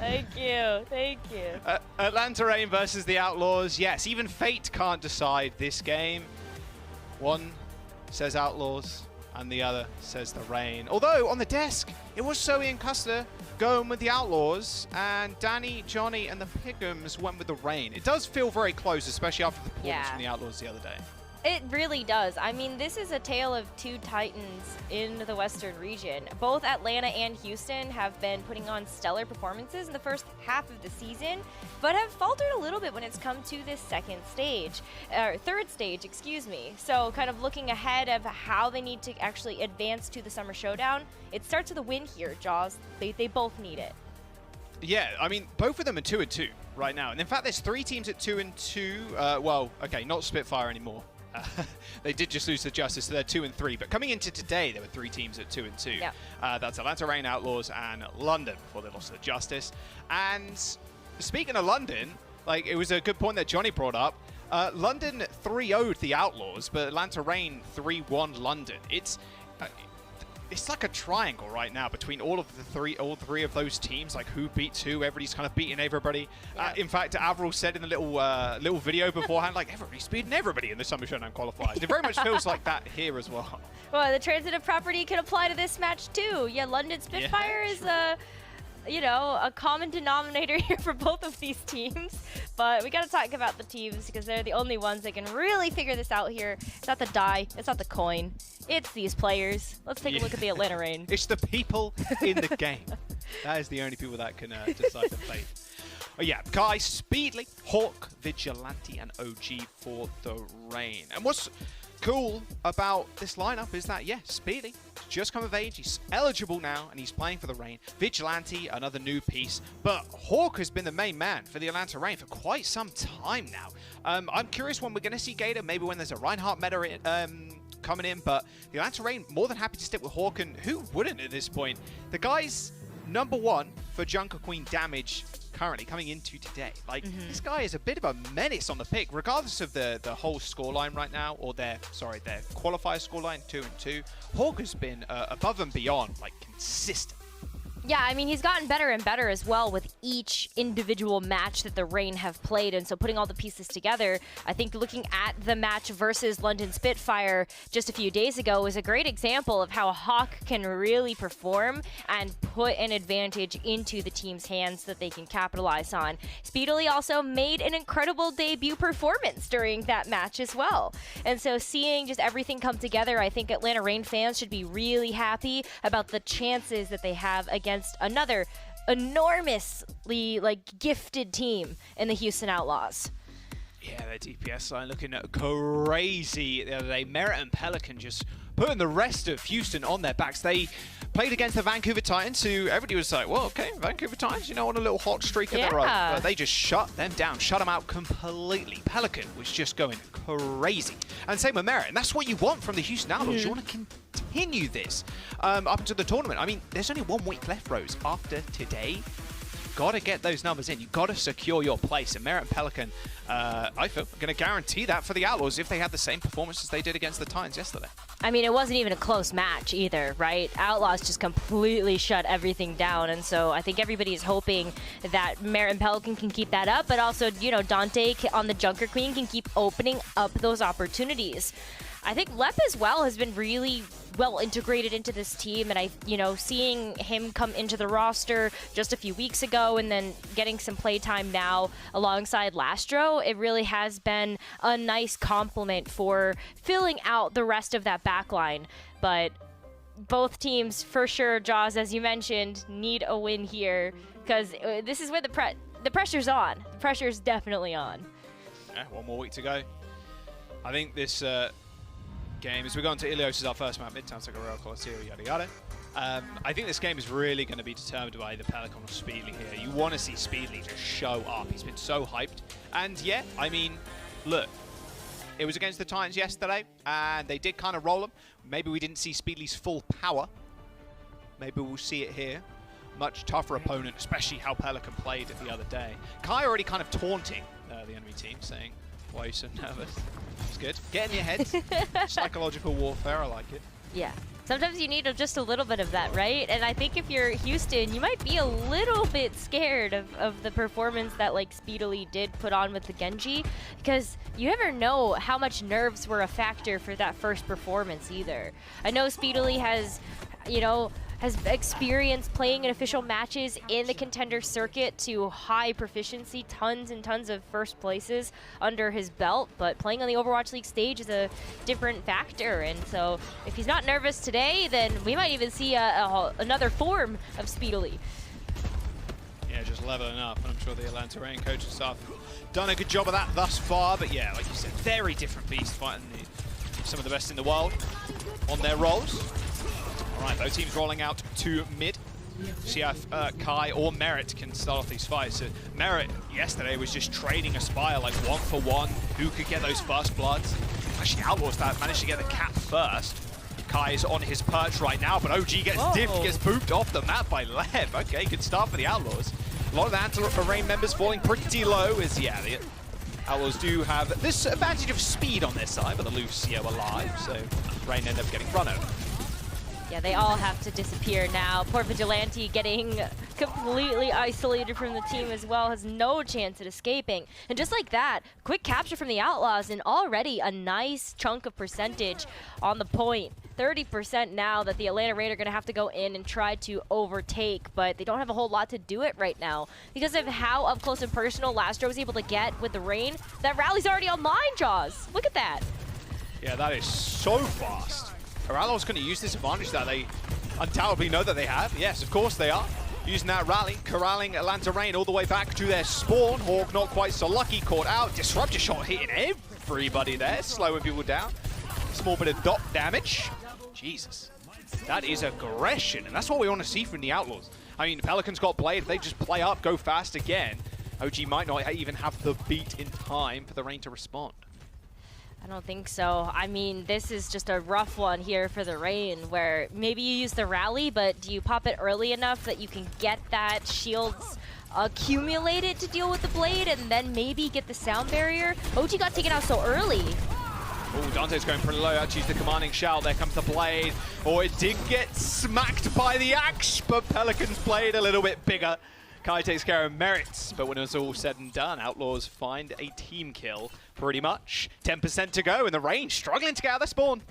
Thank you. Thank you. Atlanta Reign versus the Outlaws. Yes, even fate can't decide this game. One says Outlaws, and the other says the Reign. Although, on the desk, it was Zoe and Custer going with the Outlaws, and Danny, Johnny, and the Pickums went with the Reign. It does feel very close, especially after the performance from the Outlaws the other day. It really does. I mean, this is a tale of two titans in the Western region. Both Atlanta and Houston have been putting on stellar performances in the first half of the season, but have faltered a little bit when it's come to this third stage, excuse me. So kind of looking ahead of how they need to actually advance to the Summer Showdown, it starts with a win here, Jaws. They both need it. Yeah, I mean, both of them are 2-2 right now. And in fact, there's 3 teams at 2-2. Well, okay, not Spitfire anymore. They did just lose to Justice, so they're 2-3. But coming into today, there were 3 teams at 2-2. Yep. That's Atlanta Reign, Outlaws, and London before they lost to Justice. And speaking of London, like, it was a good point that Johnny brought up. London 3-0'd the Outlaws, but Atlanta Reign 3-1 London. It's like a triangle right now between all three of those teams, like who beats who. Everybody's kind of beating everybody. Yeah. In fact, Avril said in the little video beforehand, like, everybody's beating everybody in the Summer Showdown qualifiers. It very much feels like that here as well. Well, the transitive property can apply to this match too. Yeah, London Spitfire is a common denominator here for both of these teams. But we got to talk about the teams because they're the only ones that can really figure this out here. It's not the die, it's not the coin. It's these players. Let's take a look at the Atlanta Reign. It's the people in the game. That is the only people that can decide the fate. Oh yeah, Kai, Speedly, Hawk, Vigilante, and OG for the Reign. And what's cool about this lineup is that, yeah, Speedly just come of age, he's eligible now, and he's playing for the Reign. Vigilante, another new piece, but Hawk has been the main man for the Atlanta Reign for quite some time now. I'm curious when we're going to see Gator, maybe when there's a Reinhardt meta coming in, but the Atlanta Reign more than happy to stick with Hawk, and who wouldn't at this point? The guy's #1 for Junker Queen damage currently coming into today. Like, this guy is a bit of a menace on the pick, regardless of the whole scoreline right now, or their qualifier scoreline 2-2. Hawk has been above and beyond, like, consistent. Yeah, I mean, he's gotten better and better as well with each individual match that the Reign have played. And so putting all the pieces together, I think looking at the match versus London Spitfire just a few days ago was a great example of how Hawk can really perform and put an advantage into the team's hands that they can capitalize on. Speedily also made an incredible debut performance during that match as well. And so seeing just everything come together, I think Atlanta Reign fans should be really happy about the chances that they have against another enormously gifted team in the Houston Outlaws. Yeah, their DPS line looking crazy the other day. Merit and Pelican just putting the rest of Houston on their backs. They played against the Vancouver Titans, who everybody was like, well, okay, Vancouver Titans, you know, on a little hot streak of their own. But they just shut them down, shut them out completely. Pelican was just going crazy. And same with Merit, and that's what you want from the Houston Outlaws. You want to continue this up into the tournament. I mean, there's only 1 week left, Rose, after today. You've got to get those numbers in. You've got to secure your place. And Merit and Pelican, I feel, are going to guarantee that for the Outlaws if they had the same performance as they did against the Titans yesterday. I mean, it wasn't even a close match either, right? Outlaws just completely shut everything down. And so I think everybody is hoping that Merit and Pelican can keep that up. But also, you know, Dante on the Junker Queen can keep opening up those opportunities. I think Lep as well has been really well integrated into this team, and seeing him come into the roster just a few weeks ago and then getting some playtime now alongside Lastro, it really has been a nice compliment for filling out the rest of that backline. But both teams, for sure, Jaws, as you mentioned, need a win here because this is where the pressure's on. The pressure's definitely on. Yeah, 1 more week to go. I think this game, as we go on to Ilios as our first map, Midtown, Royale, Colosseo, yada yada. I think this game is really going to be determined by either Pelican or Speedly here. You want to see Speedly just show up. He's been so hyped. And yeah, I mean, look, it was against the Titans yesterday, and they did kind of roll them. Maybe we didn't see Speedly's full power. Maybe we'll see it here. Much tougher opponent, especially how Pelican played it the other day. Kai already kind of taunting the enemy team, saying, why are you so nervous? It's good. Get in your head. Psychological warfare, I like it. Yeah. Sometimes you need just a little bit of that, right? And I think if you're Houston, you might be a little bit scared of the performance that like Speedily did put on with the Genji, because you never know how much nerves were a factor for that first performance either. I know Speedily has, you know, has experience playing in official matches in the contender circuit to high proficiency, tons and tons of first places under his belt, but playing on the Overwatch League stage is a different factor, and so if he's not nervous today, then we might even see another form of Speedily. Yeah, just leveling up, and I'm sure the Atlanta Reign coaching staff have done a good job of that thus far, but yeah, like you said, very different beast fighting some of the best in the world on their roles. Alright, both teams rolling out to mid. See if Kai or Merit can start off these fights. So Merit yesterday was just trading Aspire like 1-for-1. Who could get those first bloods? Actually, Outlaws that managed to get the cap first. Kai is on his perch right now, but OG gets diffed, gets booped off the map by Lev. Okay, good start for the Outlaws. A lot of the Anti-Rain members falling pretty low as, yeah, the Outlaws do have this advantage of speed on their side, but the Lucio alive, so Rain end up getting run over. Yeah, they all have to disappear now. Poor Vigilante getting completely isolated from the team as well, has no chance at escaping. And just like that, quick capture from the Outlaws and already a nice chunk of percentage on the point. 30% now that the Atlanta Reign are going to have to go in and try to overtake, but they don't have a whole lot to do it right now. Because of how up close and personal Lastro was able to get with the Reign, that rally's already online, Jaws. Look at that. Yeah, that is so fast. Are Outlaws going to use this advantage that they undoubtedly know that they have? Yes, of course they are. Using that rally, corralling Atlanta Reign all the way back to their spawn. Hawk not quite so lucky, caught out. Disruptor shot hitting everybody there, slowing people down. Small bit of dot damage. Jesus, that is aggression, and that's what we want to see from the Outlaws. I mean, Pelicans got Blade. If they just play up, go fast again, OG might not even have the beat in time for the Reign to respond. I don't think so. I mean, this is just a rough one here for the Reign, where maybe you use the rally, but do you pop it early enough that you can get that shields accumulated to deal with the Blade and then maybe get the sound barrier? OG got taken out so early. Oh, Dante's going pretty low. Actually, the commanding shout. There comes the Blade. Oh, it did get smacked by the axe, but Pelicans Blade a little bit bigger. Kai takes care of Merits, but when it's all said and done, Outlaws find a team kill, pretty much. 10% to go, and the Reign struggling to get out of the spawn.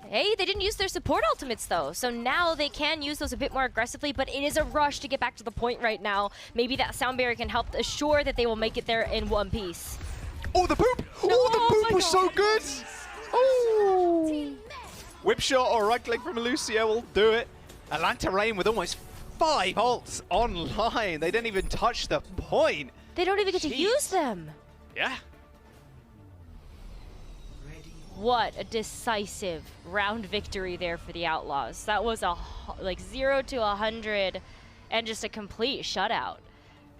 Hey, they didn't use their support ultimates, though, so now they can use those a bit more aggressively, but it is a rush to get back to the point right now. Maybe that sound barrier can help assure that they will make it there in one piece. Oh, the boop! Oh, the boop was so good! Oh! Whip shot or right click from Lucio will do it. Atlanta Reign with almost 5 ults online. They didn't even touch the point. They don't even get to use them. Yeah. What a decisive round victory there for the Outlaws. That was a like 0 to 100 and just a complete shutout.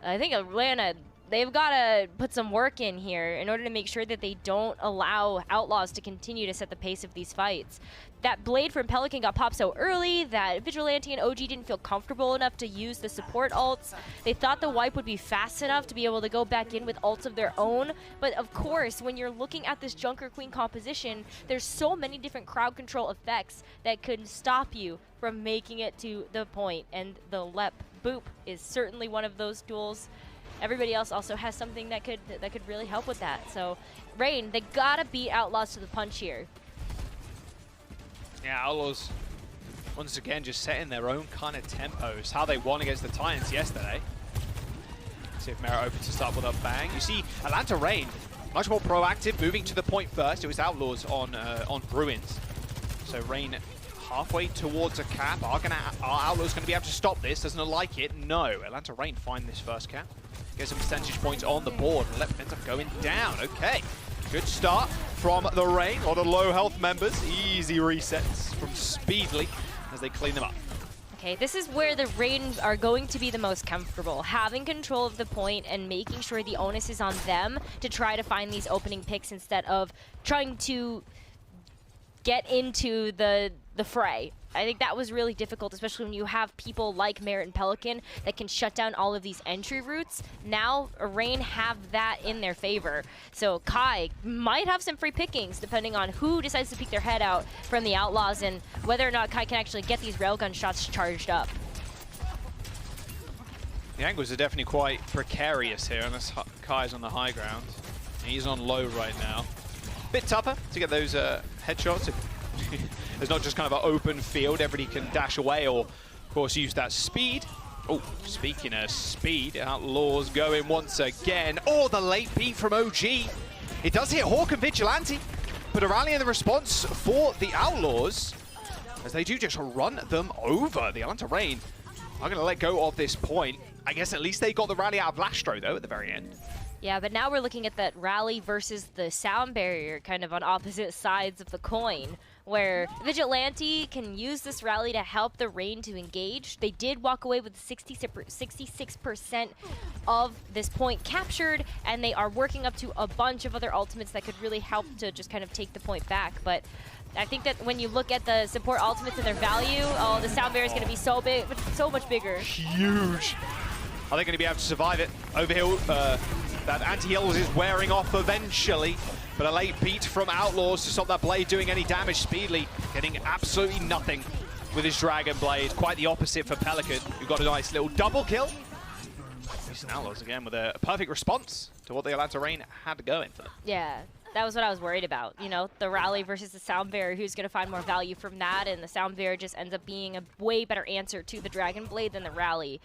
I think Atlanta, they've got to put some work in here in order to make sure that they don't allow Outlaws to continue to set the pace of these fights. That Blade from Pelican got popped so early that Vigilante and OG didn't feel comfortable enough to use the support ults. They thought the wipe would be fast enough to be able to go back in with ults of their own. But of course, when you're looking at this Junker Queen composition, there's so many different crowd control effects that could stop you from making it to the point. And the Lep Boop is certainly one of those tools. Everybody else also has something that could really help with that. So, Reign, they gotta beat Outlaws to the punch here. Yeah, Outlaws, once again, just setting their own kind of tempos. How they won against the Titans yesterday. See if Merit opens to start with a bang. You see Atlanta Reign, much more proactive, moving to the point first. It was Outlaws on Bruins. So Reign halfway towards a cap. Are Outlaws going to be able to stop this? Doesn't it like it? No. Atlanta Reign find this first cap. Get some percentage points on the board. And ends up going down. Okay. Good start from the Reign. A lot of low health members. Easy resets from Speedily as they clean them up. Okay, this is where the Reign are going to be the most comfortable. Having control of the point and making sure the onus is on them to try to find these opening picks instead of trying to get into the fray I think that was really difficult, especially when you have people like Merit and Pelican that can shut down all of these entry routes. Now, Rain have that in their favor. So Kai might have some free pickings depending on who decides to peek their head out from the Outlaws and whether or not Kai can actually get these railgun shots charged up. The angles are definitely quite precarious here, unless Kai's on the high ground. He's on low right now. Bit tougher to get those headshots. There's not just kind of an open field, everybody can dash away or, of course, use that speed. Oh, speaking of speed, Outlaws going once again. Oh, the late beat from OG. It does hit Hawk and Vigilante, but a rally in the response for the Outlaws, as they do just run them over. The Atlanta Reign are going to let go of this point. I guess at least they got the rally out of Lastro, though, at the very end. Yeah, but now we're looking at that rally versus the sound barrier, kind of on opposite sides of the coin, where Vigilante can use this rally to help the Reign to engage. They did walk away with 66% of this point captured, and they are working up to a bunch of other ultimates that could really help to just kind of take the point back. But I think that when you look at the support ultimates and their value, oh, the sound barrier is going to be so big, so much bigger. Huge. Are they going to be able to survive it? Overhill, that anti-heals is wearing off eventually, but a late beat from Outlaws to stop that blade doing any damage. Speedly getting absolutely nothing with his Dragon Blade. Quite the opposite for Pelican, who got a nice little double kill. Busan Outlaws again with a perfect response to what the Atlanta Reign had going for them. Yeah. That was what I was worried about, you know, the rally versus the sound barrier, who's going to find more value from that, and the sound barrier just ends up being a way better answer to the Dragon Blade than the rally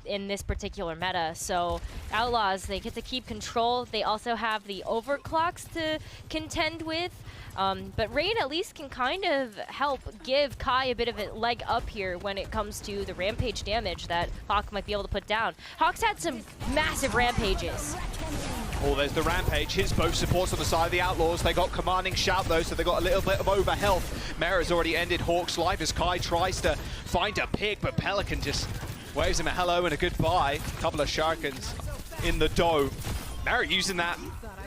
in this particular meta. So Outlaws, they get to keep control. They also have the overclocks to contend with, but Rain at least can kind of help give Kai a bit of a leg up here when it comes to the rampage damage that Hawk might be able to put down. Hawk's had some massive rampages. Oh, there's the Rampage. Hits both supports on the side of the Outlaws. They got commanding shout, though, so they got a little bit of over health. Mera has already ended Hawk's life as Kai tries to find a pick, but Pelican just waves him a hello and a goodbye. A couple of Sharkans in the dome. Mera using that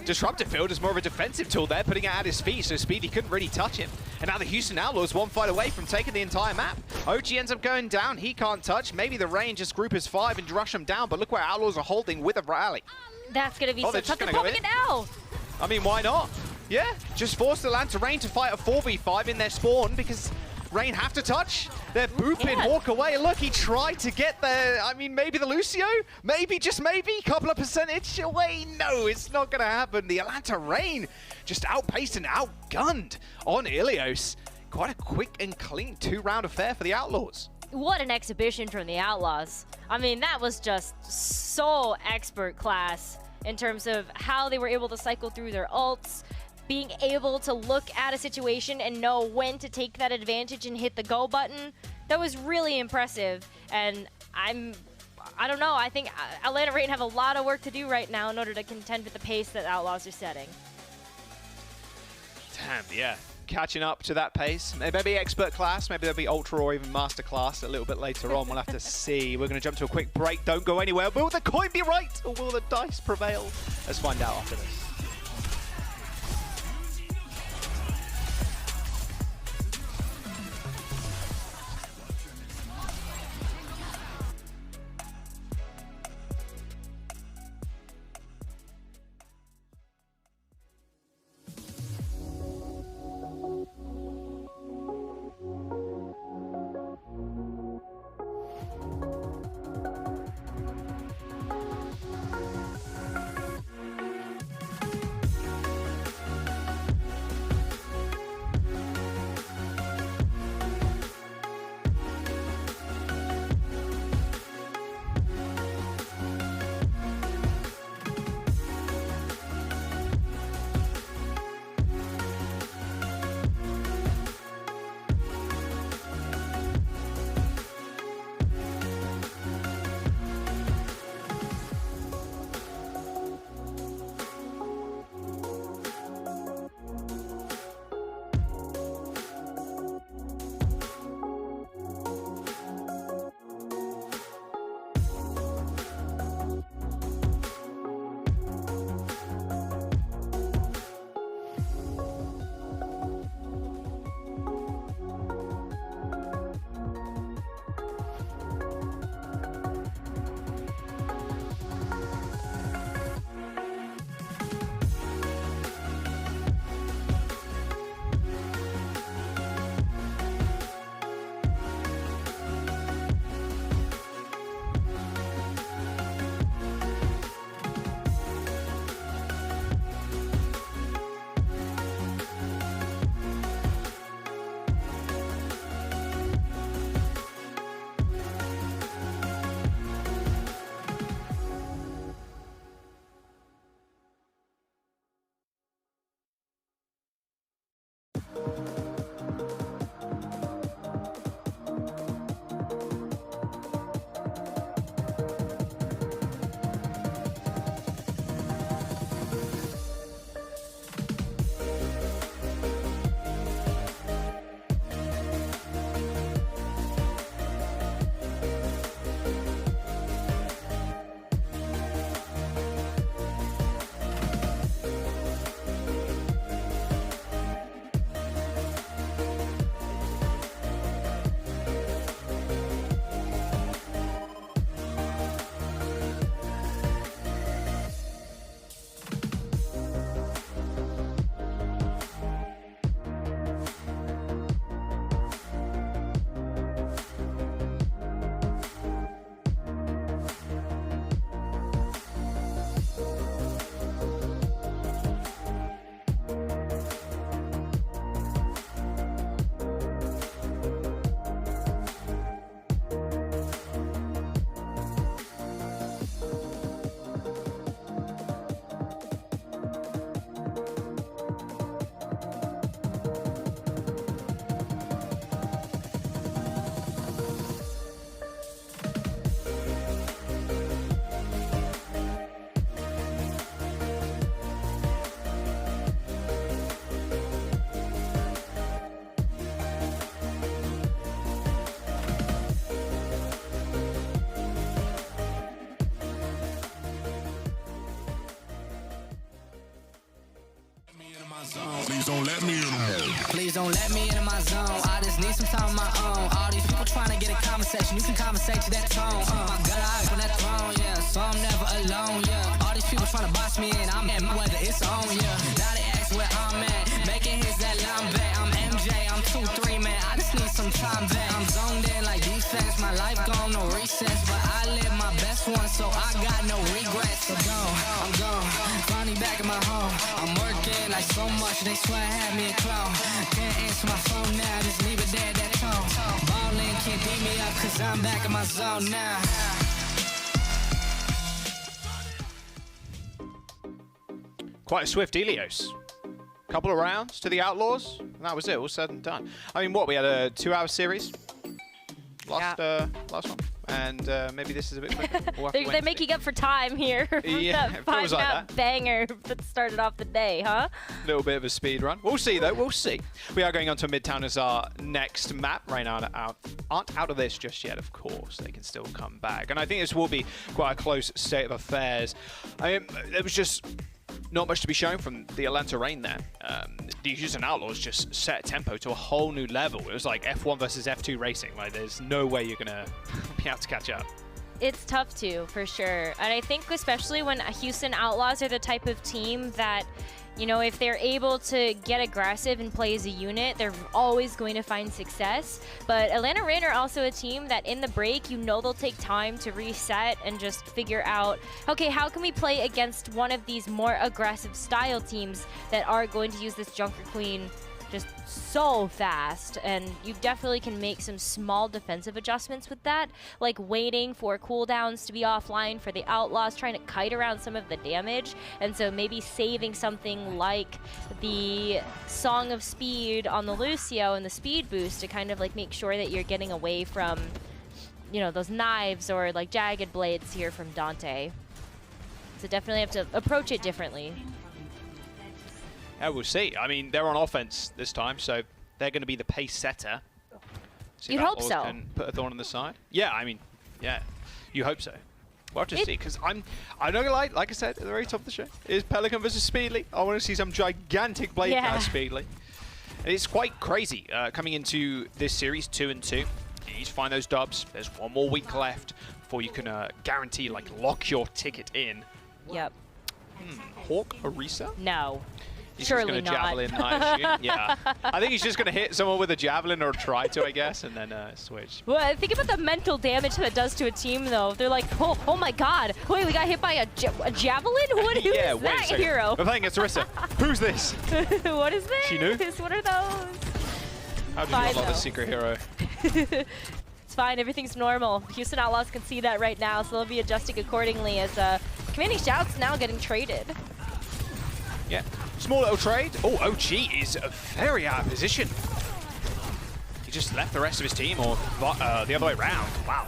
Disruptor Field as more of a defensive tool there, putting it at his feet, so Speedy couldn't really touch him. And now the Houston Outlaws one fight away from taking the entire map. OG ends up going down. He can't touch. Maybe the Reign just group as 5 and rush him down, but look where Outlaws are holding with a rally. That's going to be so tough. They're popping it now. I mean, why not? Yeah, just force the Atlanta Reign to fight a 4v5 in their spawn because Reign have to touch. They're booping Hawk away. Look, he tried to get there. I mean, maybe the Lucio? Maybe, just maybe, couple of percentage away. No, it's not going to happen. The Atlanta Reign just outpaced and outgunned on Ilios. Quite a quick and clean 2-round affair for the Outlaws. What an exhibition from the Outlaws. I mean, that was just so expert class in terms of how they were able to cycle through their ults, being able to look at a situation and know when to take that advantage and hit the go button. That was really impressive. And I don't know, I think Atlanta Reign have a lot of work to do right now in order to contend with the pace that Outlaws are setting. Damn, yeah. Catching up to that pace. Maybe expert class, maybe there'll be ultra or even master class a little bit later on. We'll have to see. We're going to jump to a quick break. Don't go anywhere. Will the coin be right or will the dice prevail? Let's find out after this. Please don't let me in. Please don't let me into my zone. I just need some time of my own. All these people trying to get a conversation. You can conversate to that tone. My gut eyes on that throne, yeah. So I'm never alone, yeah. All these people trying to box me in. I'm at my weather, it's on, yeah. Now they ask where I'm at. Making hits that line back. I'm MJ, I'm 2-3, man. I just need some time back. I'm zoned in like defense. My life gone, no recess. But I live my best one, so I got no regrets. So gone, I'm gone. Finally back in my home. I'm working like so much, they swear I had me a clone. Can't answer my phone now, just leave it there, that tone. Ballin' can't beat me up, cause I'm back in my zone now. Quite a swift Ilios. Couple of rounds to the Outlaws, and that was it, all said and done. I mean, what, we had a 2-hour series last one, and maybe this is a bit quicker. We'll They're making up for time here. Yeah, that it feels like five-map that. banger that started off the day, huh? A little bit of a speed run. We'll see, though. We'll see. We are going on to Midtown as our next map. Right now, aren't out of this just yet, of course. They can still come back. And I think this will be quite a close state of affairs. I mean, there was just not much to be shown from the Atlanta Reign there. The Houston Outlaws just set tempo to a whole new level. It was like F1 versus F2 racing. Like, there's no way you're going to be able to catch up. It's tough to, for sure. And I think especially when Houston Outlaws are the type of team that, you know, if they're able to get aggressive and play as a unit, they're always going to find success. But Atlanta Reign are also a team that in the break, you know, they'll take time to reset and just figure out, okay, how can we play against one of these more aggressive style teams that are going to use this Junker Queen just so fast, and you definitely can make some small defensive adjustments with that, like waiting for cooldowns to be offline for the Outlaws, trying to kite around some of the damage, and so maybe saving something like the Song of Speed on the Lucio and the speed boost to kind of like make sure that you're getting away from, you know, those knives or like jagged blades here from Dante. So definitely have to approach it differently. Yeah, we'll see. I mean, they're on offense this time, so they're going to be the pace setter. You'd hope so. Can put a thorn on the side. Yeah, I mean, yeah, you hope so. We'll have to see, because I'm not going to lie, like I said at the very top of the show, is Pelican versus Speedly. I want to see some gigantic blade pass Speedly. And it's quite crazy coming into this series, 2-2. You need to find those dubs. There's one more week left before you can guarantee, like, lock your ticket in. Yep. Hawk Orisa? No. He's Surely just going to javelin, I assume. Yeah. I think he's just going to hit someone with a javelin, or try to, I guess, and then switch. Well, think about the mental damage that it does to a team, though. They're like, oh my god, wait, we got hit by a javelin? Who is that hero? We're playing against Orisa. Who's this? What is this? She knew? What are those? How did you not love a secret hero? It's fine, everything's normal. Houston Outlaws can see that right now, so they'll be adjusting accordingly as Commanding Shout's now getting traded. Yeah. Small little trade. Oh, OG is very out of position. He just left the rest of his team, or the other way around. Wow.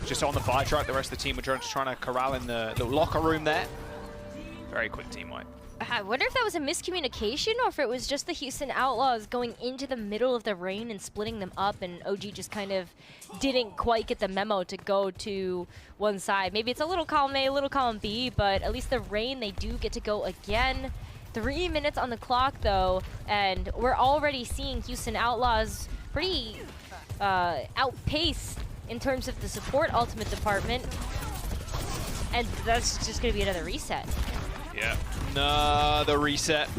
Just on the fire truck, the rest of the team were just trying to corral in the little locker room there. Very quick team wipe. I wonder if that was a miscommunication or if it was just the Houston Outlaws going into the middle of the Reign and splitting them up, and OG just kind of didn't quite get the memo to go to one side. Maybe it's a little column A, a little column B, but at least the Reign, they do get to go again. 3 minutes on the clock, though, and we're already seeing Houston Outlaws pretty outpaced in terms of the support ultimate department, and that's just going to be another reset. Yeah, another reset.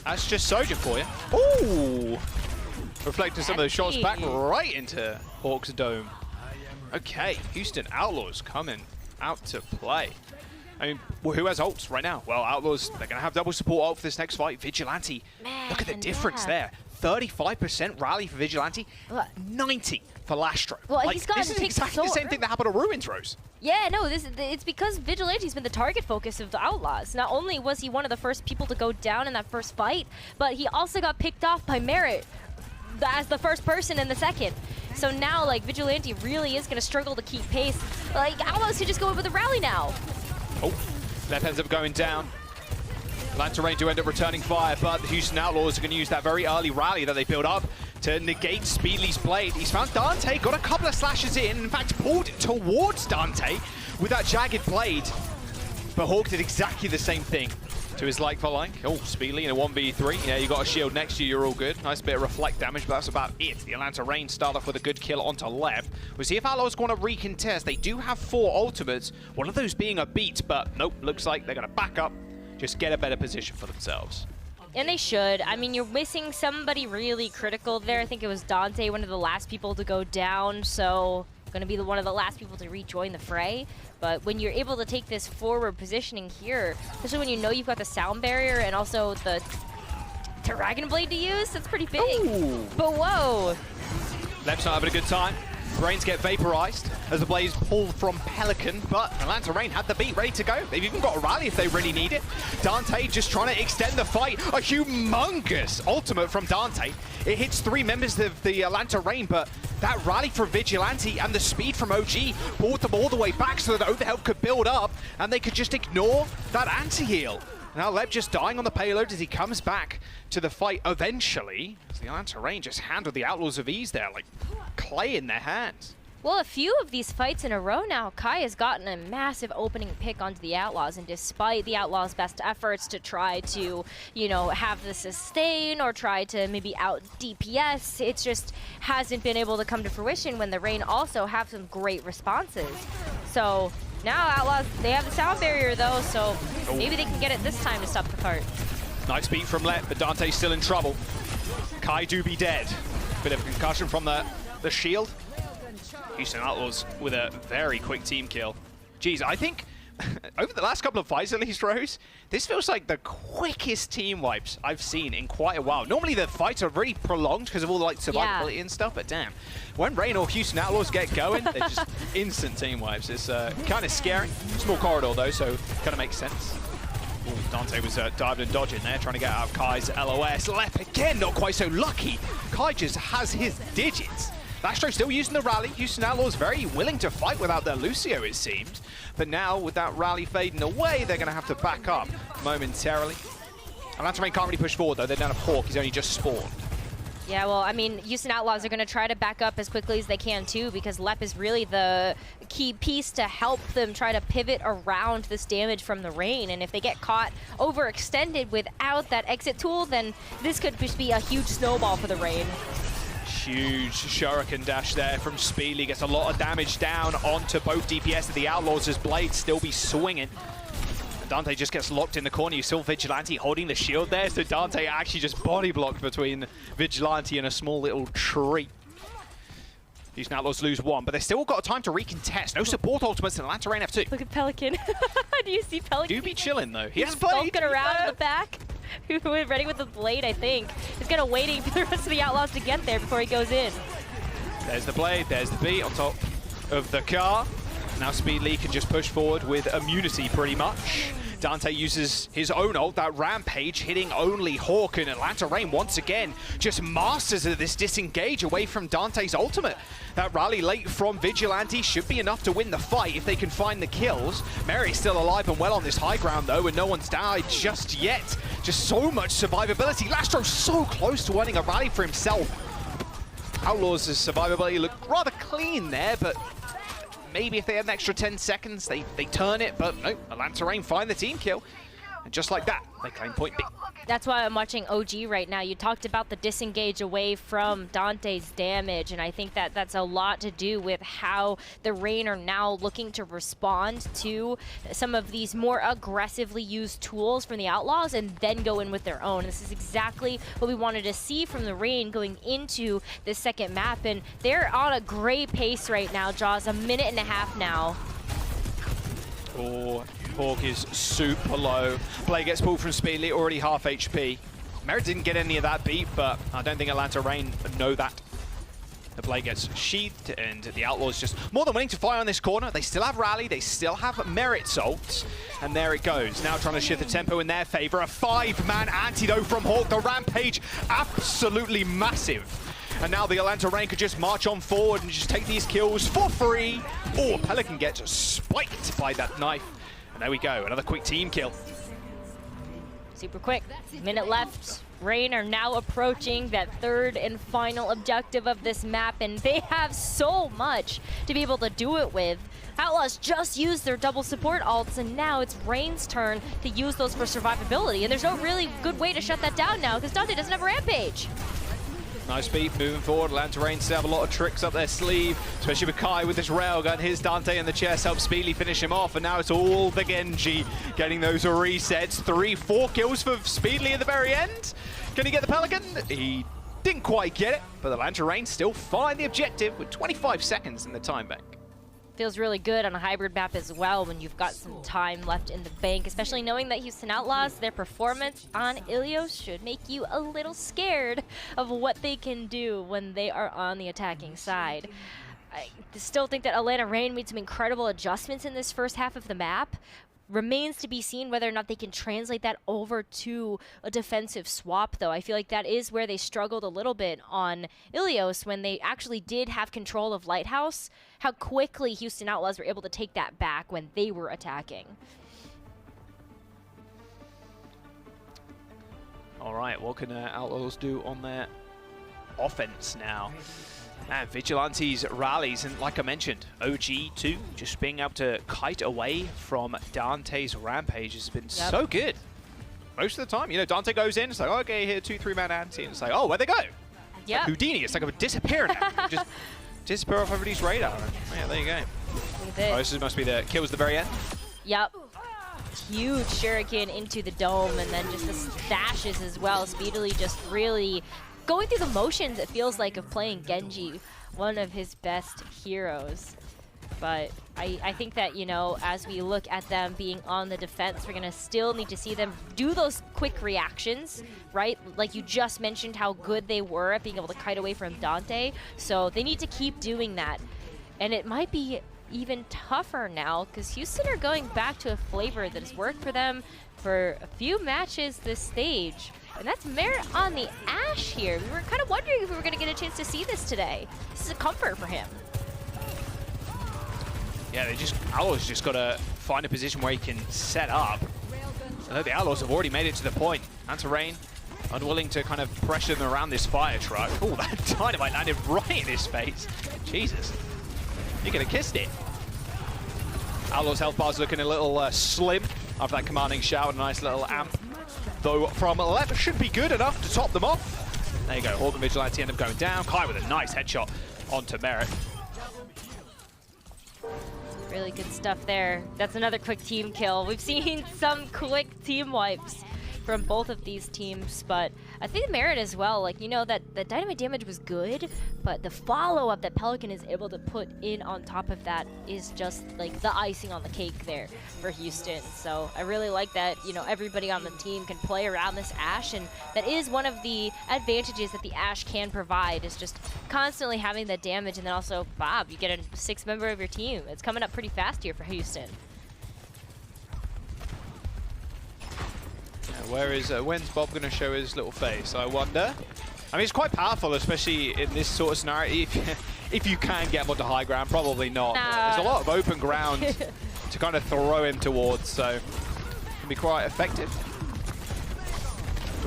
That's just Soja for you. Ooh! Reflecting some of those shots back right into Hawk's dome. Okay, Houston Outlaws coming out to play. I mean, well, who has ults right now? Well, Outlaws, they're going to have double support ult for this next fight. Vigilante, look at the difference there. 35% rally for Vigilante, 90 for Lastro. Well, like, he's got this is exactly the same thing that happened to Ruins Rose. Yeah, no, it's because Vigilante's been the target focus of the Outlaws. Not only was he one of the first people to go down in that first fight, but he also got picked off by Merit as the first person in the second. So now, like, Vigilante really is going to struggle to keep pace. Like, Outlaws could just go over the rally now. Oh, that ends up going down. Atlanta Reign do end up returning fire, but the Houston Outlaws are going to use that very early rally that they built up to negate Speedly's blade. He's found Dante, got a couple of slashes in fact pulled towards Dante with that jagged blade. But Hawk did exactly the same thing. to his like for like. Oh, Speedly in a 1v3. Yeah, you got a shield next to you, you're all good. Nice bit of reflect damage, but that's about it. The Atlanta Reign start off with a good kill onto left. We'll see if Outlaws want to recontest. They do have 4 ultimates, one of those being a beat, but nope, looks like they're going to back up, just get a better position for themselves. And they should. I mean, you're missing somebody really critical there. I think it was Dante, one of the last people to go down, so going to be one of the last people to rejoin the fray. But when you're able to take this forward positioning here, especially when you know you've got the sound barrier and also the Dragon Blade to use, that's pretty big. Ooh. But whoa. Lep's not having a good time. Brains get vaporized as the blades pull from Pelican, but Atlanta Reign had the beat ready to go. They've even got a rally if they really need it. Dante just trying to extend the fight. A humongous ultimate from Dante. It hits 3 members of the Atlanta Reign, but that rally from Vigilante and the speed from OG brought them all the way back so that overhealth could build up and they could just ignore that anti-heal. Now Leb just dying on the payload as he comes back to the fight eventually. As the Atlanta Reign just handled the Outlaws of Ease there, like clay in their hands. Well, a few of these fights in a row now, Kai has gotten a massive opening pick onto the Outlaws, and despite the Outlaws' best efforts to try to, you know, have the sustain or try to maybe out DPS, it just hasn't been able to come to fruition when the Reign also have some great responses. So now Outlaws, they have the sound barrier though, so maybe they can get it this time to stop the cart. Nice beat from Let, but Dante's still in trouble. Kai do be dead. Bit of a concussion from the shield. Houston Outlaws with a very quick team kill. Jeez, I think over the last couple of fights at least, Rose, this feels like the quickest team wipes I've seen in quite a while. Normally the fights are really prolonged because of all the like survivability and stuff, but damn, when Reign or Houston Outlaws get going, they're just instant team wipes. It's kind of scary. Small corridor though, so kind of makes sense. Ooh, Dante was diving and dodging there, trying to get out of Kai's LOS. Lep again, not quite so lucky. Kai just has his digits. Lastro still using the rally. Houston Outlaws very willing to fight without their Lucio, it seems. But now, with that rally fading away, they're going to have to back up momentarily. Atlanta Reign can't really push forward, though. They're down to Hawk. He's only just spawned. Yeah, well, I mean, Houston Outlaws are going to try to back up as quickly as they can, too, because Lep is really the key piece to help them try to pivot around this damage from the Reign. And if they get caught overextended without that exit tool, then this could just be a huge snowball for the Reign. Huge shuriken dash there from Speedly. Gets a lot of damage down onto both DPS and the Outlaws as blades still be swinging. Dante just gets locked in the corner. You saw Vigilante holding the shield there, so Dante actually just body blocked between Vigilante and a small little tree. Houston Outlaws lose 1, but they still got time to recontest. No support ultimates in Atlanta Reign F2. Look at Pelican. Do you see Pelican? Do be chilling though. He has skulking around in the back. Ready with the blade, I think. He's kind of waiting for the rest of the Outlaws to get there before he goes in. There's the blade, there's the beat on top of the car. Now Speedly can just push forward with immunity pretty much. Dante uses his own ult, that Rampage, hitting only Hawk, and Atlanta Reign once again just masters of this disengage away from Dante's ultimate. That rally late from Vigilante should be enough to win the fight if they can find the kills. Mary's still alive and well on this high ground though, and no one's died just yet. Just so much survivability. Lastro's so close to winning a rally for himself. Outlaws' survivability looked rather clean there, but maybe if they had an extra 10 seconds, they turn it, but no, Atlanta Reign find the team kill. And just like that, they claim point B. That's why I'm watching OG right now. You talked about the disengage away from Dante's damage, and I think that that's a lot to do with how the Reign are now looking to respond to some of these more aggressively used tools from the Outlaws and then go in with their own. This is exactly what we wanted to see from the Reign going into the second map, and they're on a great pace right now, Jaws. A minute and a half now. Oh, Hawk is super low. Play gets pulled from Speedly, already half HP. Merritt didn't get any of that beat, but I don't think Atlanta Reign know that. The blade gets sheathed, and the Outlaws just more than willing to fire on this corner. They still have rally, they still have Merit's ults, and there it goes. Now trying to shift the tempo in their favor. A 5-man antidote from Hawk. The Rampage, absolutely massive. And now the Atlanta Reign could just march on forward and just take these kills for free. Oh, Pelican gets spiked by that knife. And there we go, another quick team kill. Super quick, minute left. Rain are now approaching that third and final objective of this map, and they have so much to be able to do it with. Outlaws just used their double support ults, and now it's Rain's turn to use those for survivability. And there's no really good way to shut that down now, because Dante doesn't have a Rampage. Nice beat moving forward. Atlanta Reign still have a lot of tricks up their sleeve, especially with Kai with his railgun. Here's Dante in the chest, helps Speedly finish him off, and now it's all the Genji getting those resets. 3-4 kills for Speedly at the very end. Can he get the Pelican? He didn't quite get it, but Atlanta Reign still find the objective with 25 seconds in the time bank. Feels really good on a hybrid map as well when you've got some time left in the bank, especially knowing that Houston Outlaws, their performance on Ilios should make you a little scared of what they can do when they are on the attacking side. I still think that Atlanta Reign made some incredible adjustments in this first half of the map. Remains to be seen whether or not they can translate that over to a defensive swap, though. I feel like that is where they struggled a little bit on Ilios when they actually did have control of Lighthouse, how quickly Houston Outlaws were able to take that back when they were attacking. All right, what can Outlaws do on their offense now? And Vigilante's rallies, and like I mentioned, OG2 just being able to kite away from Dante's Rampage has been so good. Most of the time, you know, Dante goes in, it's like, okay, here, 2-3-man anti, and it's like, oh, where'd they go? Yeah. Like Houdini, it's like a disappearing now. Just disappear off everybody's radar. And, yeah, there you go. Oh, this must be the kills at the very end. Yep. Huge shuriken into the dome, and then just the stashes as well. Speedily just really going through the motions, it feels like, of playing Genji, one of his best heroes. But I think that, you know, as we look at them being on the defense, we're going to still need to see them do those quick reactions, right? Like you just mentioned how good they were at being able to kite away from Dante. So they need to keep doing that. And it might be even tougher now because Houston are going back to a flavor that has worked for them for a few matches this stage. And that's Merit on the Ashe here. We were kind of wondering if we were going to get a chance to see this today. This is a comfort for him. Yeah, Outlaws just got to find a position where he can set up. I know the Outlaws have already made it to the point. Dante Reign unwilling to kind of pressure them around this fire truck. Oh, that dynamite landed right in his face. Jesus. You could have kissed it. Outlaws' health bar's looking a little slim after that commanding shout. A nice little amp. Though from left should be good enough to top them off. There you go. Hawk and Vigilante end up going down. Kai with a nice headshot onto Merit. Really good stuff there. That's another quick team kill. We've seen some quick team wipes from both of these teams, but I think Merit as well, like, you know, that the dynamite damage was good, but the follow-up that Pelican is able to put in on top of that is just like the icing on the cake there for Houston. So I really like that, you know, everybody on the team can play around this Ashe, and that is one of the advantages that the Ashe can provide, is just constantly having that damage. And then also, Bob, you get a sixth member of your team. It's coming up pretty fast here for Houston. When's Bob going to show his little face, I wonder? I mean, it's quite powerful, especially in this sort of scenario. If you can get him onto high ground, probably not. There's a lot of open ground to kind of throw him towards, so it can be quite effective.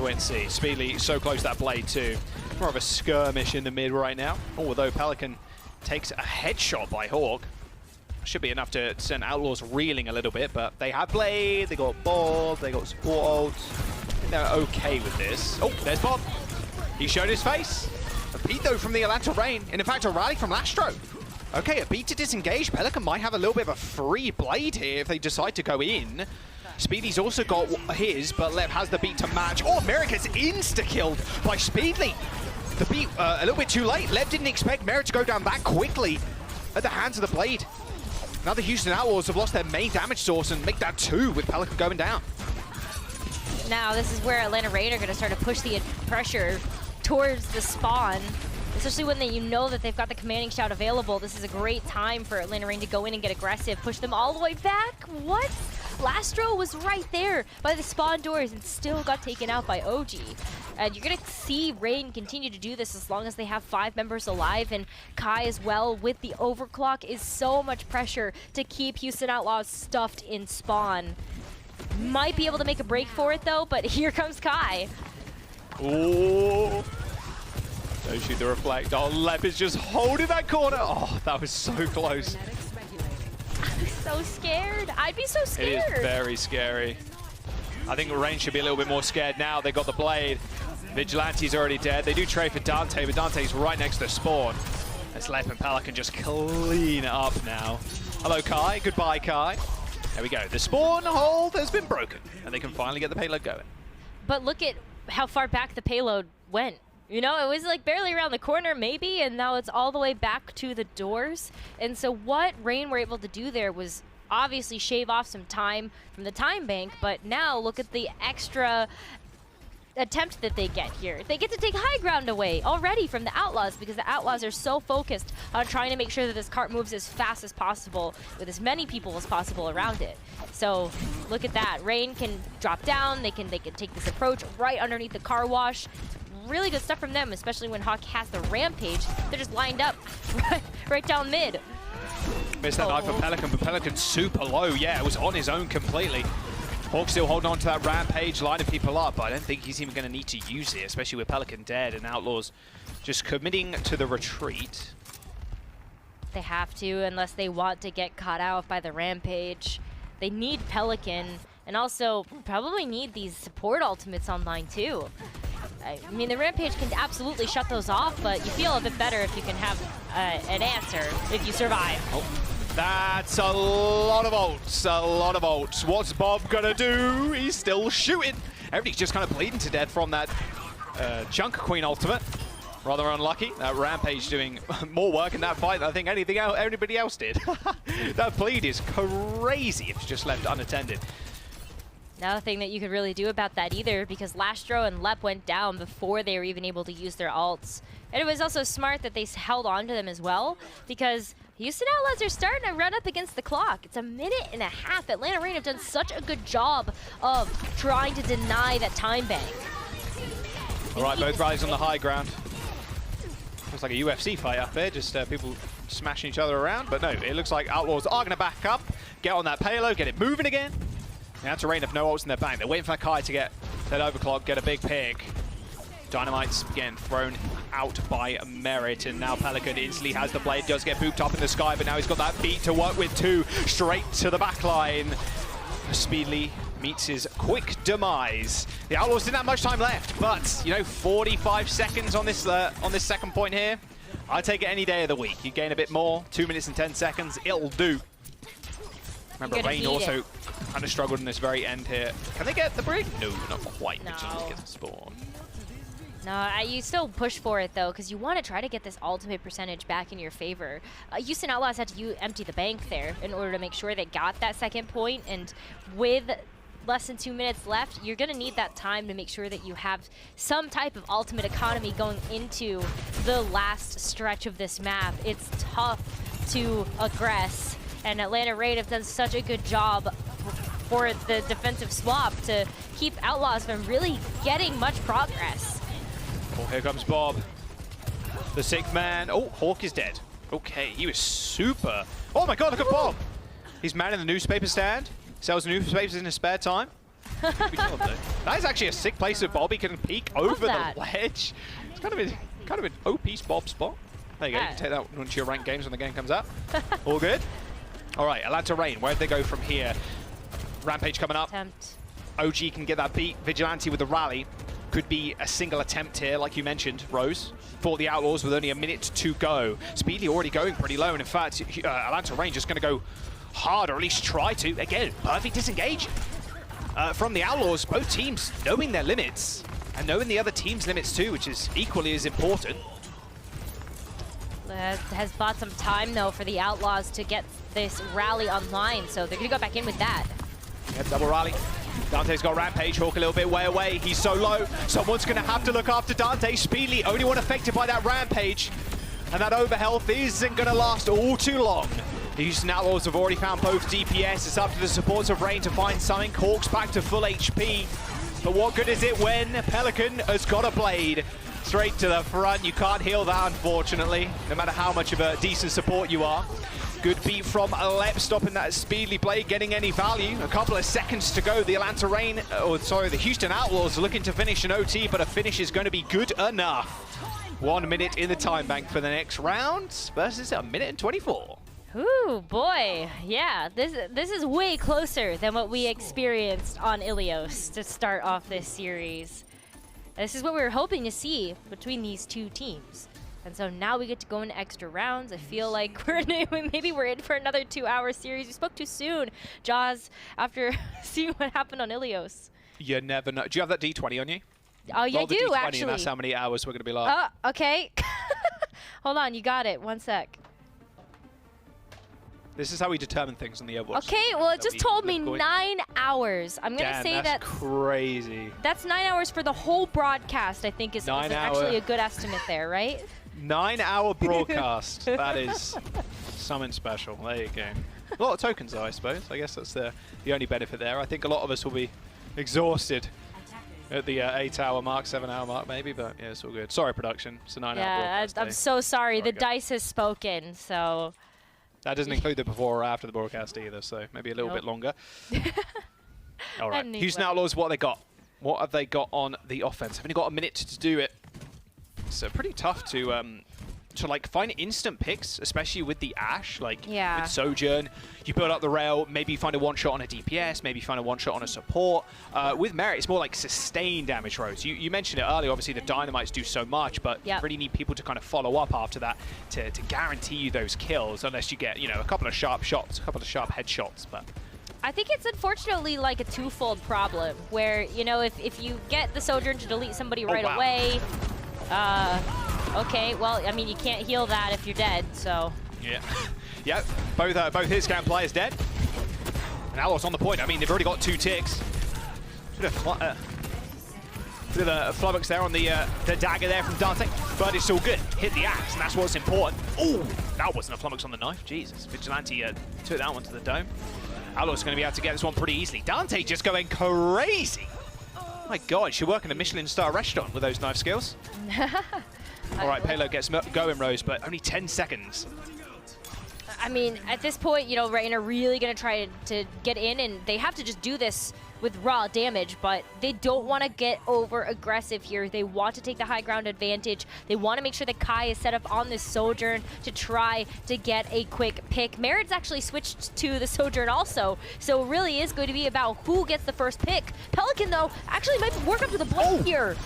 Wait and see. Speedly so close to that blade too. More of a skirmish in the mid right now. Although Pelican takes a headshot by Hawk. Should be enough to send Outlaws reeling a little bit, but they have Blade, they got Bob, they got support ults. I think they're okay with this. Oh, there's Bob. He showed his face. A beat though from the Atlanta Reign, and in fact a rally from Lastro. Okay, a beat to disengage. Pelican might have a little bit of a free blade here if they decide to go in. Speedy's also got his, but Lev has the beat to match. Oh, Merrick gets insta-killed by Speedly. The beat a little bit too late. Lev didn't expect Merrick to go down that quickly at the hands of the blade. Now the Houston Outlaws have lost their main damage source and make that 2 with Pelican going down. Now this is where Atlanta Reign are going to start to push the pressure towards the spawn, especially when you know that they've got the commanding shout available. This is a great time for Atlanta Reign to go in and get aggressive, push them all the way back. What? Lastro was right there by the spawn doors and still got taken out by OG. And you're going to see Reign continue to do this as long as they have 5 members alive, and Kai as well with the overclock is so much pressure to keep Houston Outlaws stuffed in spawn. Might be able to make a break for it though, but here comes Kai. Oh. Don't shoot the reflect. Oh, Lep is just holding that corner. Oh, that was so close. I'm so scared. I'd be so scared. It is very scary. I think Rain should be a little bit more scared now. They got the blade. Vigilante's already dead. They do trade for Dante, but Dante's right next to the spawn. As Lep and Pelican just clean it up now. Hello, Kai. Goodbye, Kai. There we go. The spawn hold has been broken, and they can finally get the payload going. But look at how far back the payload went. You know, it was like barely around the corner maybe, and now it's all the way back to the doors. And so what Rain were able to do there was obviously shave off some time from the time bank, but now look at the extra attempt that they get here. They get to take high ground away already from the Outlaws because the Outlaws are so focused on trying to make sure that this cart moves as fast as possible with as many people as possible around it. So look at that. Rain can drop down. They can take this approach right underneath the car wash. Really good stuff from them, especially when Hawk has the rampage. They're just lined up right down mid. Missed that knife for Pelican, but Pelican's super low. Yeah, it was on his own completely. Hawk still holding on to that rampage, lining people up. I don't think he's even going to need to use it, especially with Pelican dead and Outlaws just committing to the retreat. They have to, unless they want to get caught out by the rampage. They need Pelican, and also probably need these support ultimates online too. I mean, the rampage can absolutely shut those off, but you feel a bit better if you can have an answer if you survive. Oh. That's a lot of ults, a lot of ults. What's Bob gonna do? He's still shooting. Everybody's just kind of bleeding to death from that Chunk Queen ultimate. Rather unlucky. That Rampage doing more work in that fight than I think anybody else did. That bleed is crazy if it's just left unattended. Nothing that you could really do about that either, because Lastro and Lep went down before they were even able to use their ults. And it was also smart that they held on to them as well, because Houston Outlaws are starting to run up against the clock. It's a minute and a half. Atlanta Reign have done such a good job of trying to deny that time bank. All right, both riders on the high ground. Looks like a UFC fight up there, just people smashing each other around. But no, it looks like Outlaws are going to back up, get on that payload, get it moving again. Atlanta Reign have no ults in their bank. They're waiting for that Kai to get that overclock, get a big pick. Dynamite's again thrown out by Merit, and now Pelican instantly has the blade, does get booped up in the sky, but now he's got that beat to work with too, straight to the back line. Speedily meets his quick demise. The Outlaws didn't have much time left, but you know, 45 seconds on this second point here. I'd take it any day of the week. You gain a bit more, 2 minutes and 10 seconds, it'll do. Remember, Rain also kind of struggled in this very end here. Can they get the brig? No, not quite. No. Just get the spawn. No, you still push for it though, because you want to try to get this ultimate percentage back in your favor. Houston Outlaws had to empty the bank there in order to make sure they got that second point, and with less than 2 minutes left, you're going to need that time to make sure that you have some type of ultimate economy going into the last stretch of this map. It's tough to aggress, and Atlanta Reign have done such a good job for the defensive swap to keep Outlaws from really getting much progress. Oh, here comes Bob. The sick man. Oh, Hawk is dead. Okay, he was super. Oh my god, look at Bob. He's manning the newspaper stand. Sells newspapers in his spare time. That is actually a sick place that Bob. He can peek over the ledge. It's kind of an OP Bob spot. There you go. You can take that onto your ranked games when the game comes up. All good. All right, Atlanta Reign. Where'd they go from here? Rampage coming up. Attempt. OG can get that beat. Vigilante with the rally. Could be a single attempt here, like you mentioned, Rose, for the Outlaws with only a minute to go. Speedy already going pretty low, and in fact, Atlanta Reign just going to go hard, or at least try to. Again, perfect disengage from the Outlaws. Both teams knowing their limits, and knowing the other team's limits too, which is equally as important. Has bought some time, though, for the Outlaws to get this rally online, so they're going to go back in with that. Yep, double rally. Dante's got Rampage, Hawk a little bit way away. He's so low. Someone's going to have to look after Dante. Speedily, only one affected by that Rampage. And that overhealth isn't going to last all too long. The Houston Outlaws have already found both DPS. It's up to the supports of Reign to find something. Hawk's back to full HP. But what good is it when Pelican has got a blade? Straight to the front. You can't heal that, unfortunately, no matter how much of a decent support you are. Good beat from Lep, stopping that speedly blade, getting any value. A couple of seconds to go. The the Houston Outlaws are looking to finish an OT, but a finish is going to be good enough. 1 minute in the time bank for the next round versus a minute and 24. Ooh, boy. Yeah, this is way closer than what we experienced on Ilios to start off this series. This is what we were hoping to see between these two teams. And so now we get to go into extra rounds. I feel like maybe we're in for another 2-hour series. You spoke too soon, Jaws, after seeing what happened on Ilios. You never know. Do you have that D20 on you? Oh, yeah, I do, D20 actually. And that's how many hours we're going to be like. Oh, okay. Hold on, you got it. 1 sec. This is how we determine things on the Overwatch. Okay, well, it just told me 9 hours. I'm going to say that's crazy. That's 9 hours for the whole broadcast, I think, is actually a good estimate there, right? 9-hour broadcast. That is something special. There you go. A lot of tokens, though, I suppose. I guess that's the only benefit there. I think a lot of us will be exhausted at the 8-hour mark, 7-hour mark, maybe, but yeah, it's all good. Sorry, production. It's a 9-hour broadcast. I'm so sorry. The dice has spoken, so... That doesn't include the before or after the broadcast either, so maybe a little bit longer. All right, Houston Outlaws, what have they got? What have they got on the offense? Have only got a minute to do it. So pretty tough to like find instant picks, especially with the Ashe, like with Sojourn. You build up the rail, maybe you find a one-shot on a DPS, maybe you find a one-shot on a support. With Merit, it's more like sustained damage rows. You mentioned it earlier, obviously the Dynamites do so much, but you really need people to kind of follow up after that to guarantee you those kills, unless you get, you know, a couple of sharp shots, a couple of sharp headshots. But I think it's unfortunately like a twofold problem, where, you know, if you get the Sojourn to delete somebody right away, okay, well, I mean, you can't heal that if you're dead, so. Yeah. Yeah, both his camp players dead. And Outlaws on the point. I mean, they've already got 2 ticks. Bit of a flummox there on the dagger there from Dante, but it's all good. Hit the axe, and that's what's important. Oh, that wasn't a flummox on the knife. Jesus, Vigilante took that one to the dome. Outlaws going to be able to get this one pretty easily. Dante just going crazy. My God, she's working a Michelin-star restaurant with those knife skills. All right, Payload gets going, Rose, but only 10 seconds. I mean, at this point, you know, Rain are really going to try to get in, and they have to just do this with raw damage, but they don't want to get over-aggressive here. They want to take the high ground advantage. They want to make sure that Kai is set up on this Sojourn to try to get a quick pick. Merit's actually switched to the Sojourn also, so it really is going to be about who gets the first pick. Pelican, though, actually might work up to the blade here.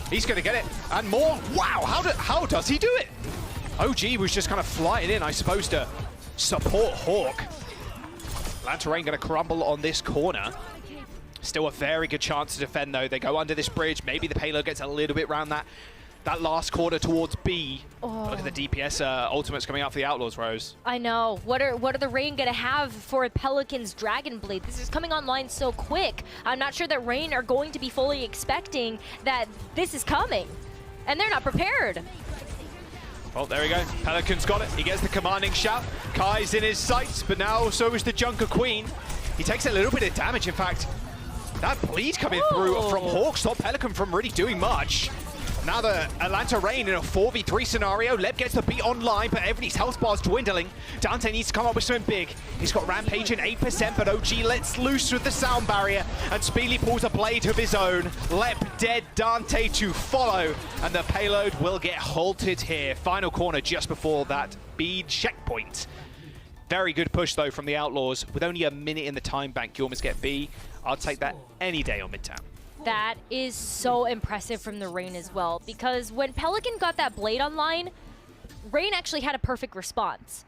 He's going to get it, and more. Wow, how does he do it? OG was just kind of flying in, I suppose, to support Hawk. Lanterrain going to crumble on this corner. Still a very good chance to defend, though. They go under this bridge. Maybe the payload gets a little bit around that last corner towards B. Look at the DPS ultimates coming out for the Outlaws, Rose. I know. What are the Rain going to have for Pelican's Dragon Blade? This is coming online so quick. I'm not sure that Rain are going to be fully expecting that this is coming. And they're not prepared. Well, there we go. Pelican's got it. He gets the commanding shout. Kai's in his sights, but now so is the Junker Queen. He takes a little bit of damage, in fact. That bleed coming through from Hawk stopped Pelican from really doing much. Now the Atlanta Rain in a 4v3 scenario. Leb gets the beat online, but everybody's health bar's dwindling. Dante needs to come up with something big. He's got Rampage in 8%, but OG lets loose with the sound barrier, and Speedly pulls a blade of his own. Leb dead, Dante to follow, and the payload will get halted here. Final corner just before that bead checkpoint. Very good push, though, from the Outlaws. With only a minute in the time bank, you almost get B. I'll take that any day on Midtown. That is so impressive from the Rain as well, because when Pelican got that blade online, Rain actually had a perfect response.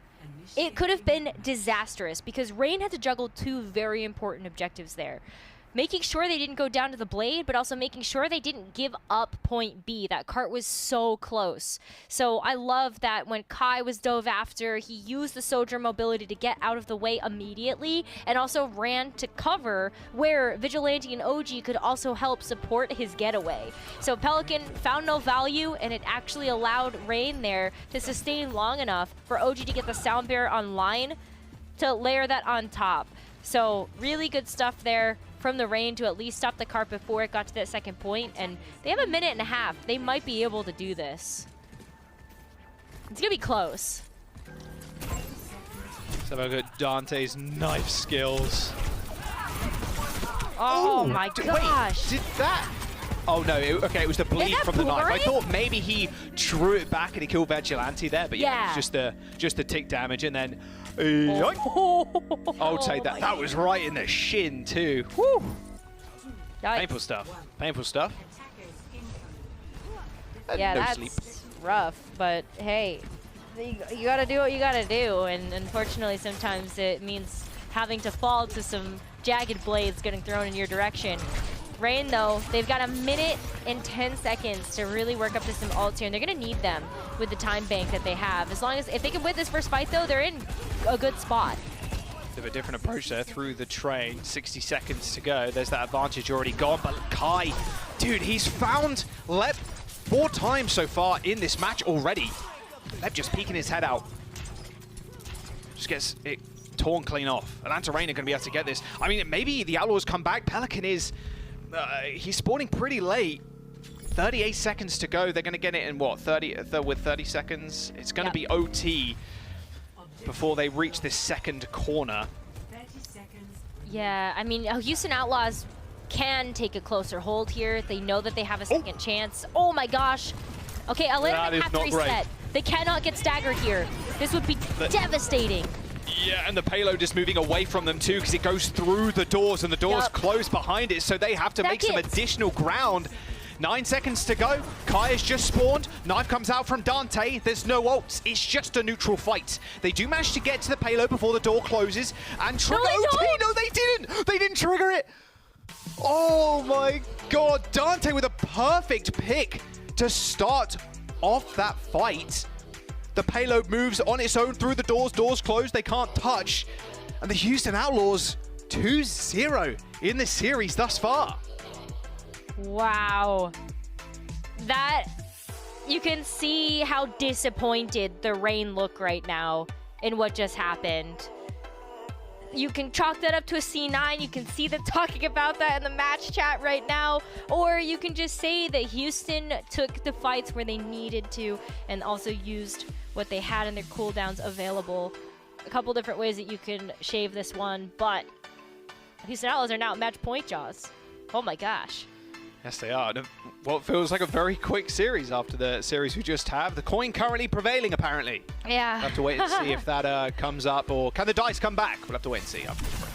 It could have been disastrous because Rain had to juggle 2 very important objectives there. Making sure they didn't go down to the blade, but also making sure they didn't give up point B. That cart was so close. So I love that when Kai was dove after, he used the Sojourn mobility to get out of the way immediately, and also ran to cover where Vigilante and OG could also help support his getaway. So Pelican found no value, and it actually allowed Rain there to sustain long enough for OG to get the sound barrier online to layer that on top. So really good stuff there from the Rain to at least stop the cart before it got to that second point, and they have a minute and a half. They might be able to do this. It's gonna be close. have a look at Dante's knife skills. Oh my Wait, gosh. did that? Oh no, okay, it was the bleed from the knife. I boomerang? thought maybe he drew it back and he killed Vigilante there, but yeah, it's just the tick damage and then... I'll take that. That was right in the shin too. Woo. Painful stuff. Painful stuff. Yeah, no that's sleep. rough, but hey, you gotta do what you gotta do, and unfortunately sometimes it means having to fall to some jagged blades getting thrown in your direction. Rain, though, they've got 1 minute and 10 seconds to really work up to some ults here, and they're gonna need them with the time bank that they have. As long as, if they can win this first fight, though, they're in a good spot. Bit of a different approach there through the train. 60 seconds to go. There's that advantage already gone, but Kai, dude, he's found Lep 4 times so far in this match already. Lep just peeking his head out. Just gets it torn clean off. Atlanta Reign are going to be able to get this. I mean, maybe the Outlaws come back. Pelican is... he's spawning pretty late. 38 seconds to go. They're going to get it in, what, 30 with 30 seconds? It's going to be OT before they reach this second corner. Yeah, I mean, Houston Outlaws can take a closer hold here. They know that they have a second chance. Oh my gosh. Okay, Atlanta have to reset. They cannot get staggered here. This would be devastating. Yeah, and the payload is moving away from them too because it goes through the doors and the doors close behind it, so they have to make some additional ground. 9 seconds to go. Kai has just spawned. Knife comes out from Dante. There's no ults. It's just a neutral fight. They do manage to get to the payload before the door closes and trigger OT. No, they didn't. They didn't trigger it. Oh my god. Dante with a perfect pick to start off that fight. The payload moves on its own through the doors. Doors closed. They can't touch. And the Houston Outlaws 2-0 in this series thus far. Wow. That, you can see how disappointed the Reign look right now in what just happened. You can chalk that up to a C9. You can see them talking about that in the match chat right now. Or you can just say that Houston took the fights where they needed to and also used what they had in their cooldowns available. A couple different ways that you can shave this one, but Houston Outlaws are now at match point, Jaws. Oh my gosh. Yes, they are. What feels like a very quick series after the series we just have. The coin currently prevailing, apparently. Yeah. We'll have to wait and see if that comes up, or can the dice come back? We'll have to wait and see after this break.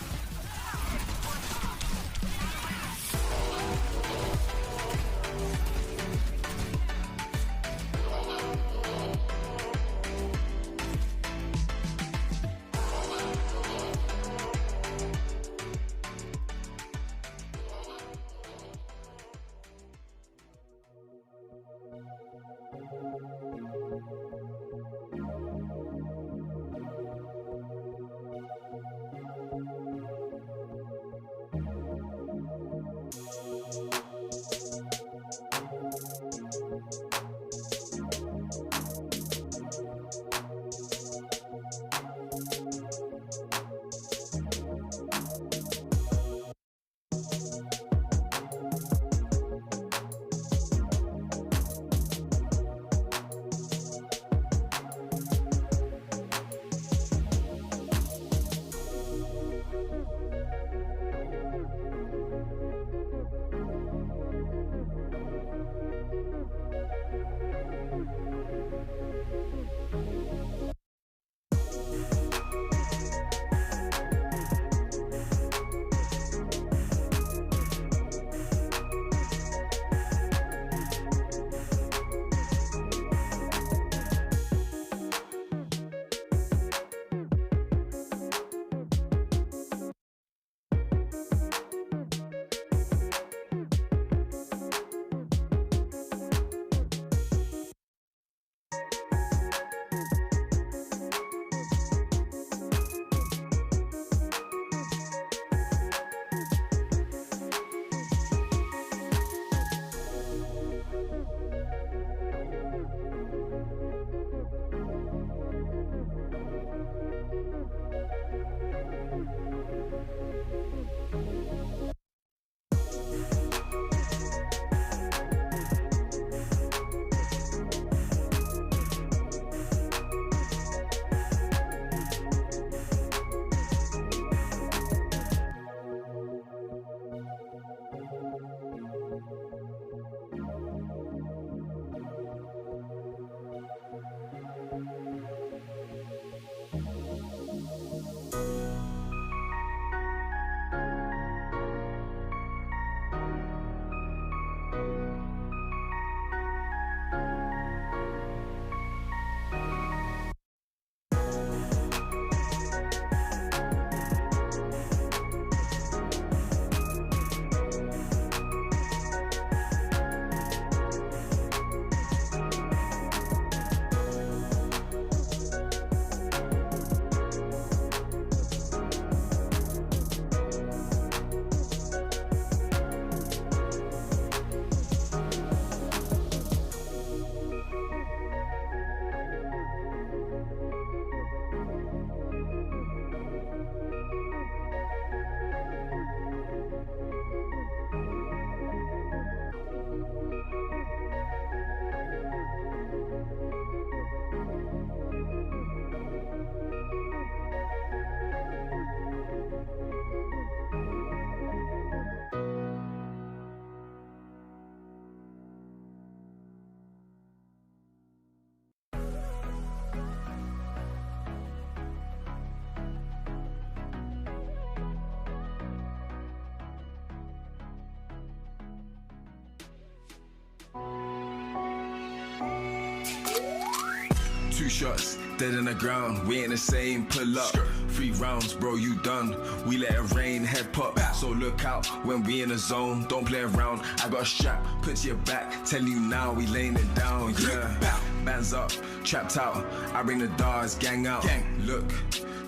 2 shots, dead in the ground, we ain't the same, pull up. 3 rounds, bro, you done. We let it rain, head pop. So look out when we in the zone, don't play around. I got a strap, put to your back, tell you now, we laying it down, yeah. Bands up, trapped out, I bring the dogs, gang out. Look,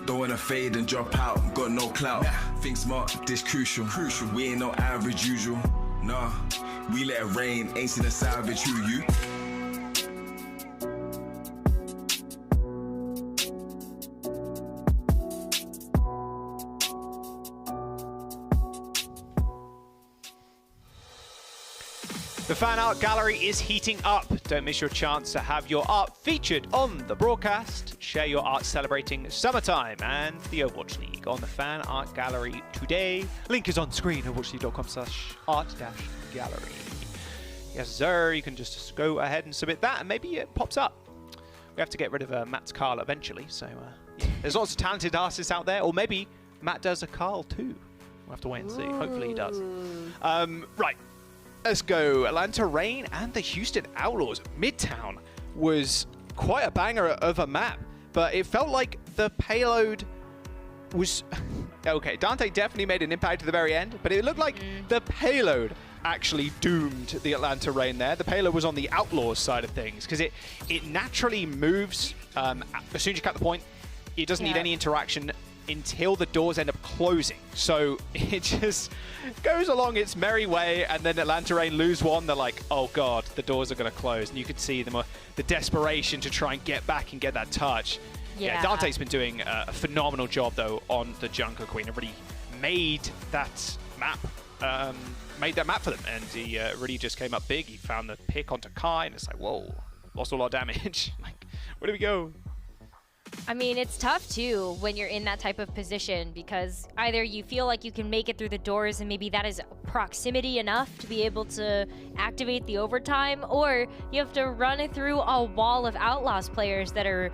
don't wanna fade and drop out, got no clout. Think smart, this crucial. We ain't no average usual, nah. We let it rain, ain't seen a savage, who you? The fan art gallery is heating up. Don't miss your chance to have your art featured on the broadcast. Share your art celebrating summertime and the Overwatch League on the fan art gallery today. Link is on screen, overwatchleague.com/art-gallery. Yes, sir, you can just go ahead and submit that and maybe it pops up. We have to get rid of Matt's Carl eventually, so yeah. There's lots of talented artists out there, or maybe Matt does a Carl too. We'll have to wait and see. Hopefully he does. Right. Let's go. Atlanta Reign and the Houston Outlaws. Midtown was quite a banger of a map, but it felt like the payload was... Okay, Dante definitely made an impact at the very end, but it looked like the payload actually doomed the Atlanta Reign there. The payload was on the Outlaws side of things, because it naturally moves as soon as you cut the point. It doesn't need any interaction until the doors end up closing. So it just goes along its merry way, and then Atlanta Reign lose one. They're like, oh god, the doors are going to close. And you can see them, the desperation to try and get back and get that touch. Yeah, Dante's been doing a phenomenal job, though, on the Jungle Queen. And really made that map for them. And he really just came up big. He found the pick onto Kai, and it's like, whoa, lost a lot of damage. Like, where do we go? I mean, it's tough, too, when you're in that type of position, because either you feel like you can make it through the doors and maybe that is proximity enough to be able to activate the overtime, or you have to run it through a wall of Outlaws players that are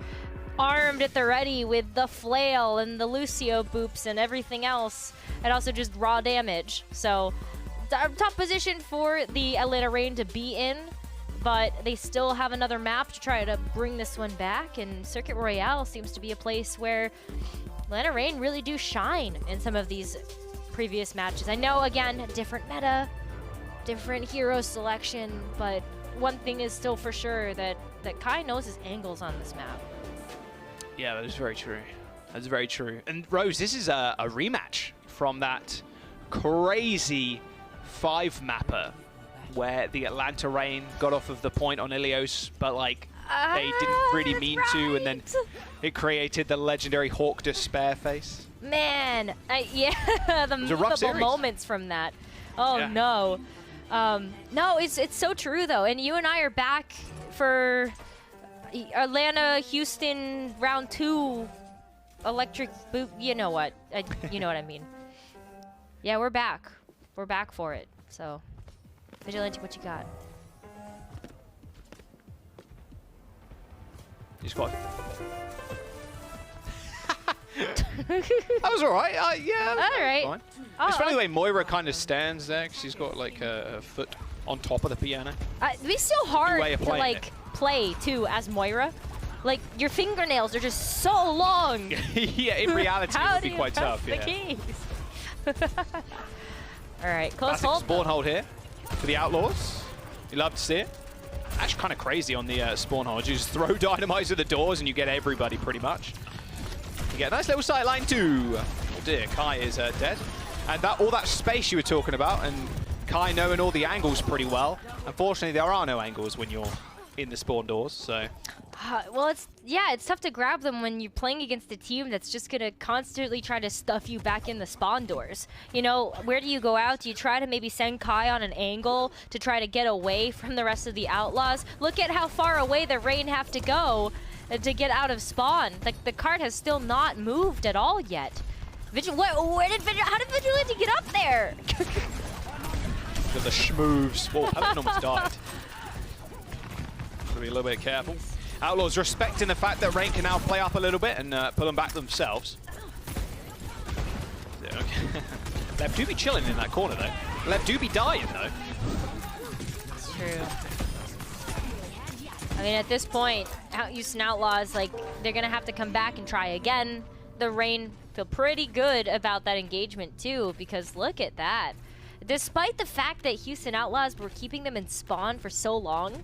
armed at the ready with the flail and the Lucio boops and everything else, and also just raw damage. So, tough position for the Atlanta Reign to be in. But they still have another map to try to bring this one back, and Circuit Royale seems to be a place where Atlanta Reign really do shine in some of these previous matches. I know, again, different meta, different hero selection, but one thing is still for sure that Kai knows his angles on this map. Yeah, that is very true. That's very true. And Rose, this is a rematch from that crazy 5-mapper where the Atlanta Reign got off of the point on Ilios, but like they didn't really mean to, and then it created the legendary Hawk Despair face. Man, yeah, the multiple moments from that. Oh yeah. No, no, it's so true though, and you and I are back for Atlanta Houston round 2 electric boot. You know what? You know what I mean. Yeah, we're back. We're back for it. So. Vigilante, what you got? You squad. That was alright. Yeah. Alright. Fine. It's funny the way Moira kind of stands there. She's got like a foot on top of the piano. It'd be so hard to like play too as Moira. Like your fingernails are just so long. Yeah, in reality, it would be quite tough. The keys? Alright, close hold. hold. Spawn hold here. For the Outlaws. You love to see it. Actually kind of crazy on the spawn hold. You just throw dynamites at the doors and you get everybody pretty much. You get a nice little sight line too. Oh dear, Kai is dead. And all that space you were talking about, and Kai knowing all the angles pretty well. Unfortunately, there are no angles when you're in the spawn doors, so... well, it's tough to grab them when you're playing against a team that's just gonna constantly try to stuff you back in the spawn doors. You know, where do you go out? Do you try to maybe send Kai on an angle to try to get away from the rest of the Outlaws? Look at how far away the Reign have to go to get out of spawn. Like, the cart has still not moved at all yet. How did Vigilante get up there? Got the schmoves. Whoa, Pelican almost died. Gotta be a little bit careful. Outlaws respecting the fact that Reign can now play up a little bit and pull them back themselves. Okay. Lev do be chilling in that corner though. Lev do be dying though. It's true. I mean, at this point, Houston Outlaws, like, they're going to have to come back and try again. The Reign feel pretty good about that engagement, too, because look at that. Despite the fact that Houston Outlaws were keeping them in spawn for so long,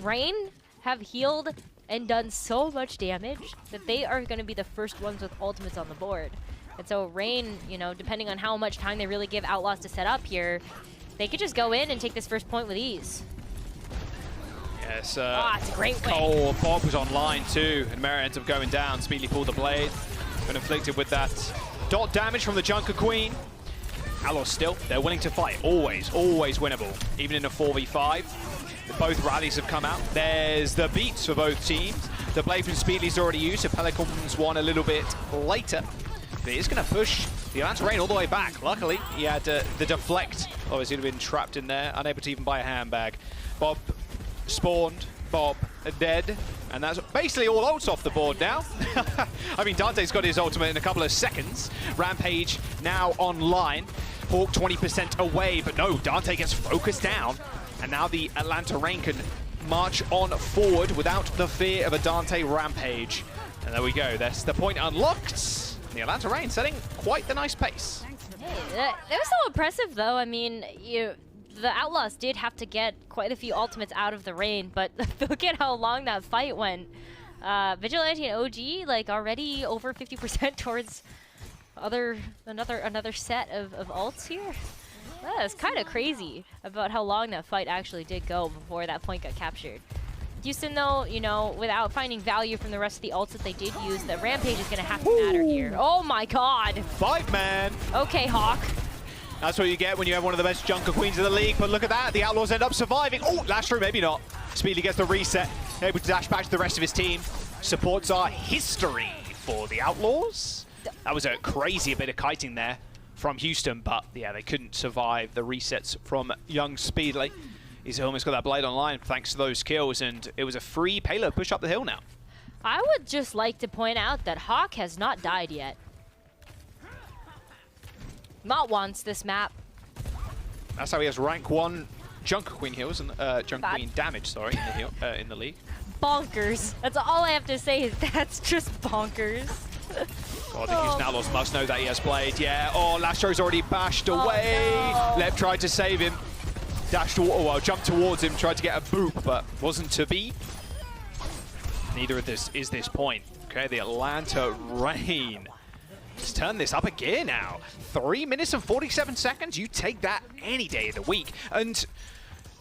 Reign have healed and done so much damage that they are going to be the first ones with ultimates on the board. And so Reign, you know, depending on how much time they really give Outlaws to set up here, they could just go in and take this first point with ease. Yes, it's a great win. Cole, Bob was online too, and Mera ends up going down. Speedily pulled the blade, been inflicted with that dot damage from the Junker Queen. Outlaws still, they're willing to fight. Always, always winnable, even in a 4v5. Both rallies have come out. There's the beats for both teams. The blade from Speedly's already used, so Pelican's won a little bit later. But he's going to push the Atlanta Reign all the way back. Luckily, he had the deflect. Otherwise, he'd have been trapped in there, unable to even buy a handbag. Bob spawned, Bob dead, and that's basically all ults off the board now. I mean, Dante's got his ultimate in a couple of seconds. Rampage now online. Hawk 20% away, but no, Dante gets focused down. And now the Atlanta Reign can march on forward without the fear of a Dante Rampage. And there we go, that's the point unlocked. The Atlanta Reign setting quite the nice pace. Hey, that was so impressive, though. I mean, the Outlaws did have to get quite a few ultimates out of the Reign, but look at how long that fight went. Vigilante and OG, like, already over 50% towards another set of ults here. That's kind of crazy about how long that fight actually did go before that point got captured. Houston, though, you know, without finding value from the rest of the ults that they did use, the Rampage is going to have to matter here. Oh my god! Fight, man! Okay, Hawk. That's what you get when you have one of the best Junker Queens in the league, but look at that, the Outlaws end up surviving. Oh, last through, maybe not. Speedly gets the reset, able to dash back to the rest of his team. Supports our history for the Outlaws. That was a crazy bit of kiting there from Houston, but yeah, they couldn't survive the resets from young Speedly. He's almost got that blade online thanks to those kills, and it was a free payload push up the hill now. I would just like to point out that Hawk has not died yet. Not once this map. That's how he has rank 1 Junker Queen heals and Junker Queen damage, sorry, in the league. Bonkers. That's all I have to say is that's just bonkers. God, the Houston Outlaws must know that he has blade. Yeah, oh, Lastro's already bashed away. No. Lep tried to save him. Dashed, well, jumped towards him, tried to get a boop, but wasn't to be. Neither of this is this point. Okay, the Atlanta Reign. Let's turn this up a gear now. 3 minutes and 47 seconds. You take that any day of the week. And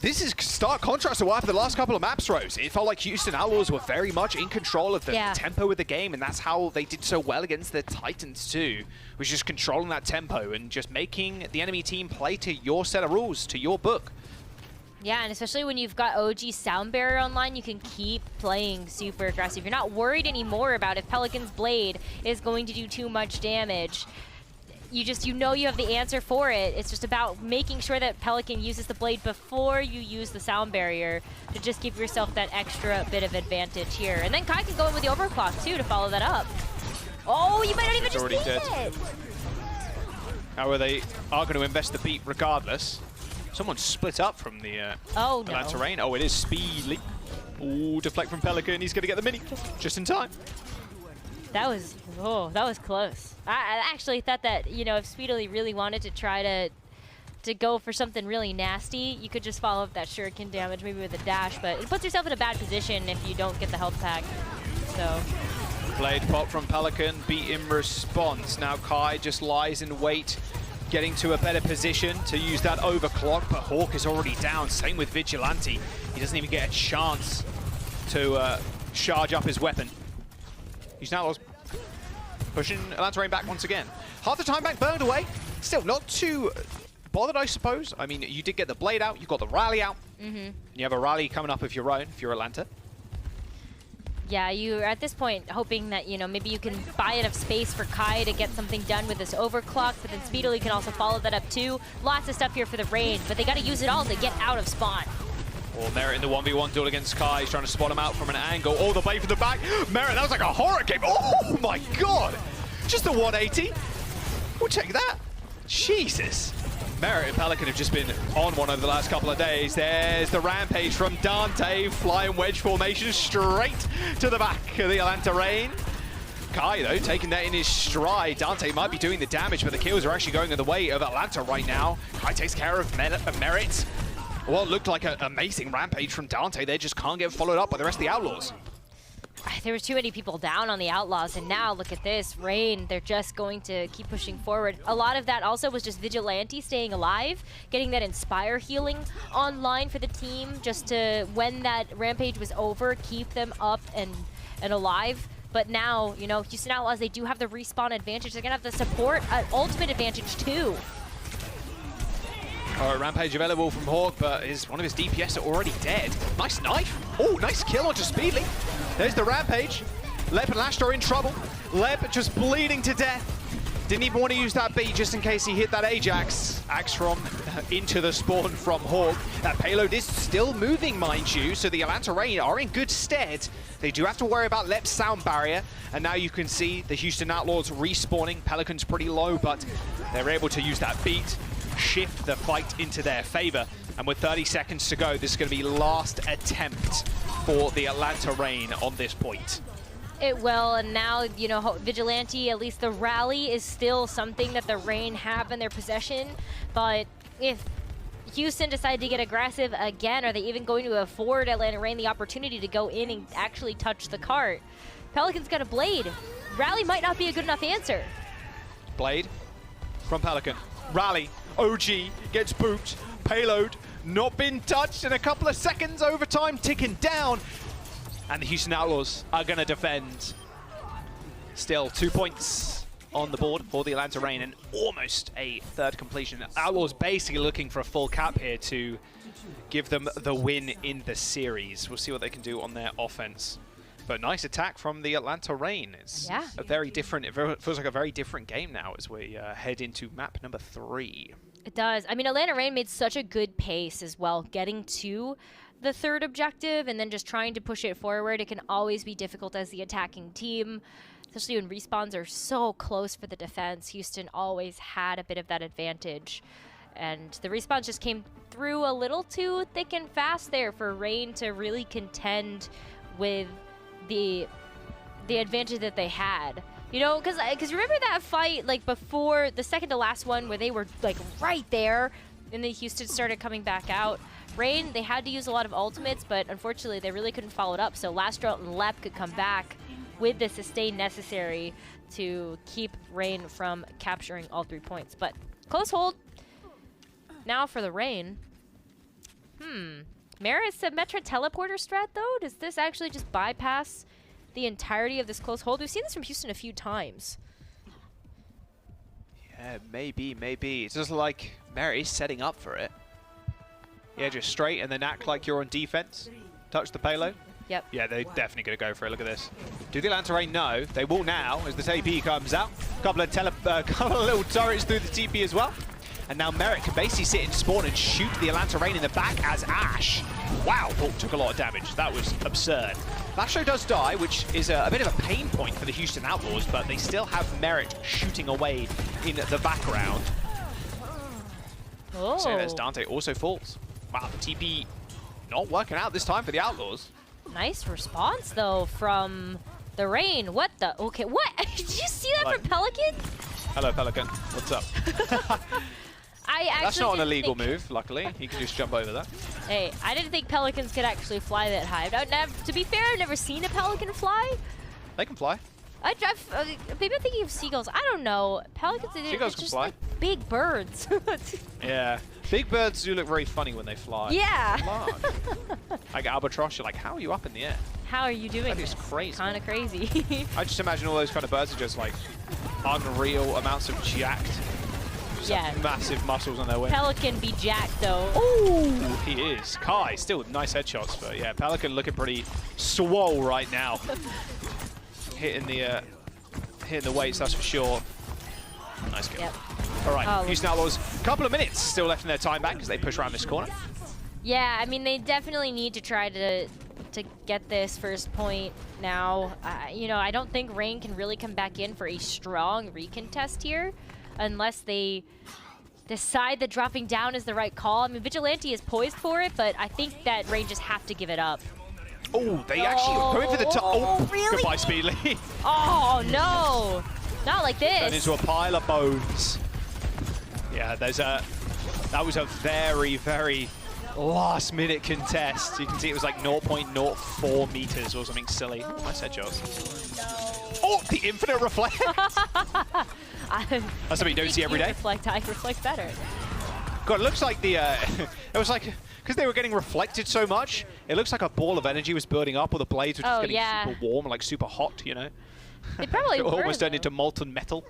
this is stark contrast to what happened the last couple of maps, Rose. It felt like Houston Outlaws were very much in control of the tempo of the game, and that's how they did so well against the Titans too, was just controlling that tempo and just making the enemy team play to your set of rules, to your book. Yeah, and especially when you've got OG Sound Barrier online, you can keep playing super aggressive. You're not worried anymore about if Pelican's blade is going to do too much damage. You know you have the answer for it. It's just about making sure that Pelican uses the blade before you use the sound barrier to just give yourself that extra bit of advantage here. And then Kai can go in with the overclock too to follow that up. Oh, you might not even just need it. However, they are going to invest the beat regardless. Someone split up from the Atlanta Reign. Oh, it is Speedly. Oh, deflect from Pelican. He's going to get the mini just in time. That was close. I actually thought that, you know, if Speedily really wanted to try to go for something really nasty, you could just follow up that shuriken damage, maybe with a dash, but it puts yourself in a bad position if you don't get the health pack. So blade pop from Pelican, beat in response. Now Kai just lies in wait, getting to a better position to use that overclock, but Hawk is already down. Same with Vigilante. He doesn't even get a chance to charge up his weapon. He's now pushing Atlanta Reign back once again. Half the time back burned away. Still not too bothered, I suppose. I mean, you did get the blade out, you got the rally out. You have a rally coming up of your own if you're Atlanta. Yeah, you're at this point hoping that, you know, maybe you can buy enough space for Kai to get something done with this overclock, but then Speedily can also follow that up too. Lots of stuff here for the Reign, but they got to use it all to get out of spawn. Well, Merritt in the 1v1 duel against Kai. He's trying to spot him out from an angle. Oh, the blade from the back. Merritt, that was like a horror game. Oh my god. Just a 180. We'll take that. Jesus. Merit and Pelican have just been on one over the last couple of days. There's the rampage from Dante, flying wedge formation straight to the back of the Atlanta Reign. Kai, though, taking that in his stride. Dante might be doing the damage, but the kills are actually going in the way of Atlanta right now. Kai takes care of Merit. Well, it looked like an amazing rampage from Dante. They just can't get followed up by the rest of the Outlaws. There was too many people down on the Outlaws, and now look at this. Reign, they're just going to keep pushing forward. A lot of that also was just Vigilante staying alive, getting that Inspire healing online for the team, just to, when that rampage was over, keep them up and alive. But now, you know, Houston Outlaws, they do have the respawn advantage. They're going to have the support ultimate advantage too. All right, rampage available from Hawk, but one of his DPS are already dead. Nice knife. Oh, nice kill onto Speedly. There's the rampage. Lep and Lasht are in trouble. Lep just bleeding to death. Didn't even want to use that beat just in case he hit that Ajax. Axe from into the spawn from Hawk. That payload is still moving, mind you, so the Atlanta Reign are in good stead. They do have to worry about Lep's sound barrier, and now you can see the Houston Outlaws respawning. Pelican's pretty low, but they're able to use that beat, shift the fight into their favor. And with 30 seconds to go, this is going to be last attempt for the Atlanta Reign on this point. It will, and now, you know, Vigilante, at least the rally is still something that the Reign have in their possession. But if Houston decided to get aggressive again, are they even going to afford Atlanta Reign the opportunity to go in and actually touch the cart? Pelican's got a Blade. Rally might not be a good enough answer. Blade from Pelican. Rally, OG gets booped. Payload not been touched in a couple of seconds. Overtime ticking down. And the Houston Outlaws are going to defend. Still 2 points on the board for the Atlanta Reign and almost a third completion. Outlaws basically looking for a full cap here to give them the win in the series. We'll see what they can do on their offense. But nice attack from the Atlanta Reign. It's a very different, it feels like a very different game now as we head into map number 3. It does. I mean, Atlanta Reign made such a good pace as well, getting to the third objective and then just trying to push it forward. It can always be difficult as the attacking team, especially when respawns are so close for the defense. Houston always had a bit of that advantage. And the respawns just came through a little too thick and fast there for Reign to really contend with the advantage that they had. You know, because remember that fight, like, before the second to last one where they were, like, right there, and then Houston started coming back out. Reign, they had to use a lot of ultimates, but unfortunately they really couldn't follow it up, so Lastro and Lep could come back with the sustain necessary to keep Reign from capturing all 3 points. But close hold now for the Reign. Merits a Metra teleporter strat, though? Does this actually just bypass the entirety of this close hold? We've seen this from Houston a few times. Yeah, maybe. It's just like Merit is setting up for it. Yeah, just straight and then act like you're on defense. Touch the payload. Yep. Yeah, they're definitely going to go for it. Look at this. Do the Atlanta Reign know? They will now as the TP comes out. Couple of little turrets through the TP as well. And now Merit can basically sit in spawn and shoot the Atlanta Reign in the back as Ash. Wow, Hawk took a lot of damage. That was absurd. Lasho does die, which is a bit of a pain point for the Houston Outlaws, but they still have Merit shooting away in the background. Oh. So there's Dante, also falls. Wow, the TP not working out this time for the Outlaws. Nice response, though, from the Reign. What the? Okay, what? Did you see that from Pelican? Hello, Pelican. What's up? That's not an illegal move, luckily. He can just jump over that. Hey, I didn't think Pelicans could actually fly that high. To be fair, I've never seen a Pelican fly. They can fly. Maybe I'm thinking of seagulls. I don't know. Pelicans are just fly. like big birds. Yeah. Big birds do look very funny when they fly. Yeah. Come on. Like albatross, you're like, how are you up in the air? How are you doing this? That is crazy. Kind of crazy. I just imagine all those kind of birds are just like unreal amounts of jacked. Yeah. Massive muscles on their wings. Pelican be jacked, though. Ooh, he is. Kai still with nice headshots, but yeah, Pelican looking pretty swole right now. Hitting the weights, that's for sure. Nice kill. Yep. All right, Houston Outlaws, couple of minutes still left in their time back as they push around this corner. Yeah, I mean, they definitely need to try to get this first point now. You know, I don't think Reign can really come back in for a strong recontest here unless they decide that dropping down is the right call. I mean, Vigilante is poised for it, but I think that Rain just have to give it up. Oh, they actually going for the top. Oh, really? Goodbye, Speedly. Oh, no. Not like this. Turned into a pile of bones. Yeah, that was a very, very last-minute contest. You can see it was like 0.04 meters or something silly. Nice headshots. Oh, the infinite reflect. That's something you don't see every day. I reflect better. God, it looks like the, it was like, because they were getting reflected so much, it looks like a ball of energy was building up, or the blades were just getting super warm and like super hot, you know? They probably it were, almost turned into molten metal.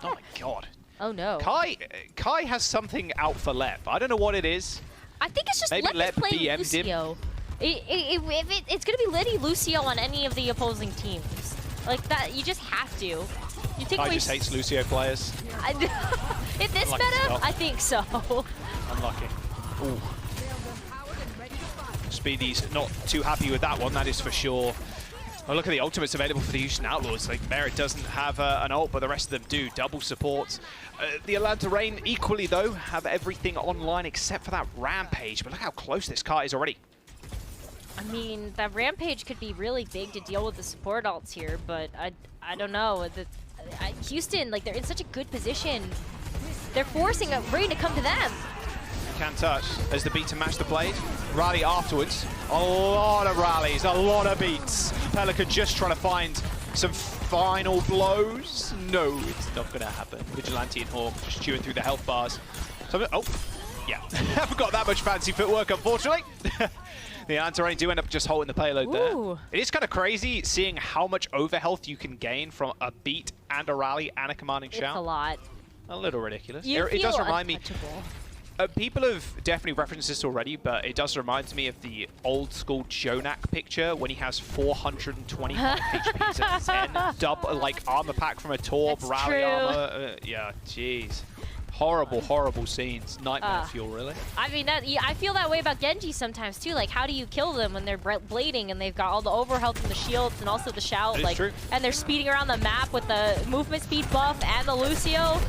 Oh my God. Oh no. Kai has something out for Lep. I don't know what it is. I think it's just Maybe Lep is playing BM'd him. Lucio. It's going to be Liddy Lucio on any of the opposing teams. Like that, you just have to. You think Kai just hates Lucio players. In this meta, I think so. Unlucky. Ooh. Speedy's not too happy with that one, that is for sure. Oh, look at the ultimates available for the Houston Outlaws. Like, Merit doesn't have an ult, but the rest of them do. Double support. The Atlanta Reign equally, though, have everything online except for that Rampage. But look how close this car is already. I mean, that Rampage could be really big to deal with the support ults here, but I don't know. Houston, like, they're in such a good position. They're forcing a Reign to come to them. Can touch as the beat to match the blade. Rally afterwards. A lot of rallies, a lot of beats. Pelican just trying to find some final blows. No, it's not going to happen. Vigilante and Hawk just chewing through the health bars. Oh, yeah. Haven't got that much fancy footwork, unfortunately. The Atlanta Reign do end up just holding the payload there. It is kind of crazy seeing how much overhealth you can gain from a beat and a rally and a commanding shout. It's a lot. A little ridiculous. It does remind me. People have definitely referenced this already, but it does remind me of the old school Jonak picture when he has 425 HPs at 10, double like armor pack from a Torb, rally armor. Yeah, jeez. Horrible, horrible scenes. Nightmare fuel, really. I mean, I feel that way about Genji sometimes too. Like, how do you kill them when they're blading and they've got all the overhealth from the shields and also the shout? Like, true. And they're speeding around the map with the movement speed buff and the Lucio.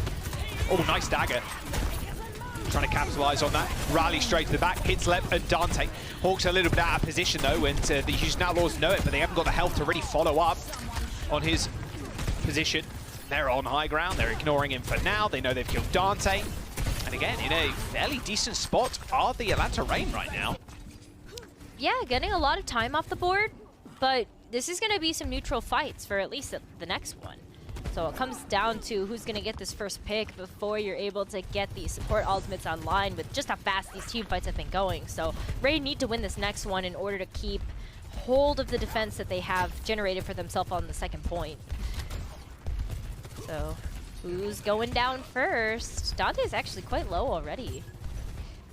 Oh, nice dagger. Trying to capitalize on that. Rally straight to the back, hits Lep and Dante. Hawk's a little bit out of position though, and the Houston Outlaws know it, but they haven't got the health to really follow up on his position. They're on high ground, they're ignoring him for now. They know they've killed Dante. And again, in a fairly decent spot are the Atlanta Reign right now. Yeah, getting a lot of time off the board, but this is going to be some neutral fights for at least the next one. So it comes down to who's going to get this first pick before you're able to get the support ultimates online with just how fast these team fights have been going. So Reign need to win this next one in order to keep hold of the defense that they have generated for themselves on the second point. So who's going down first? Dante's actually quite low already.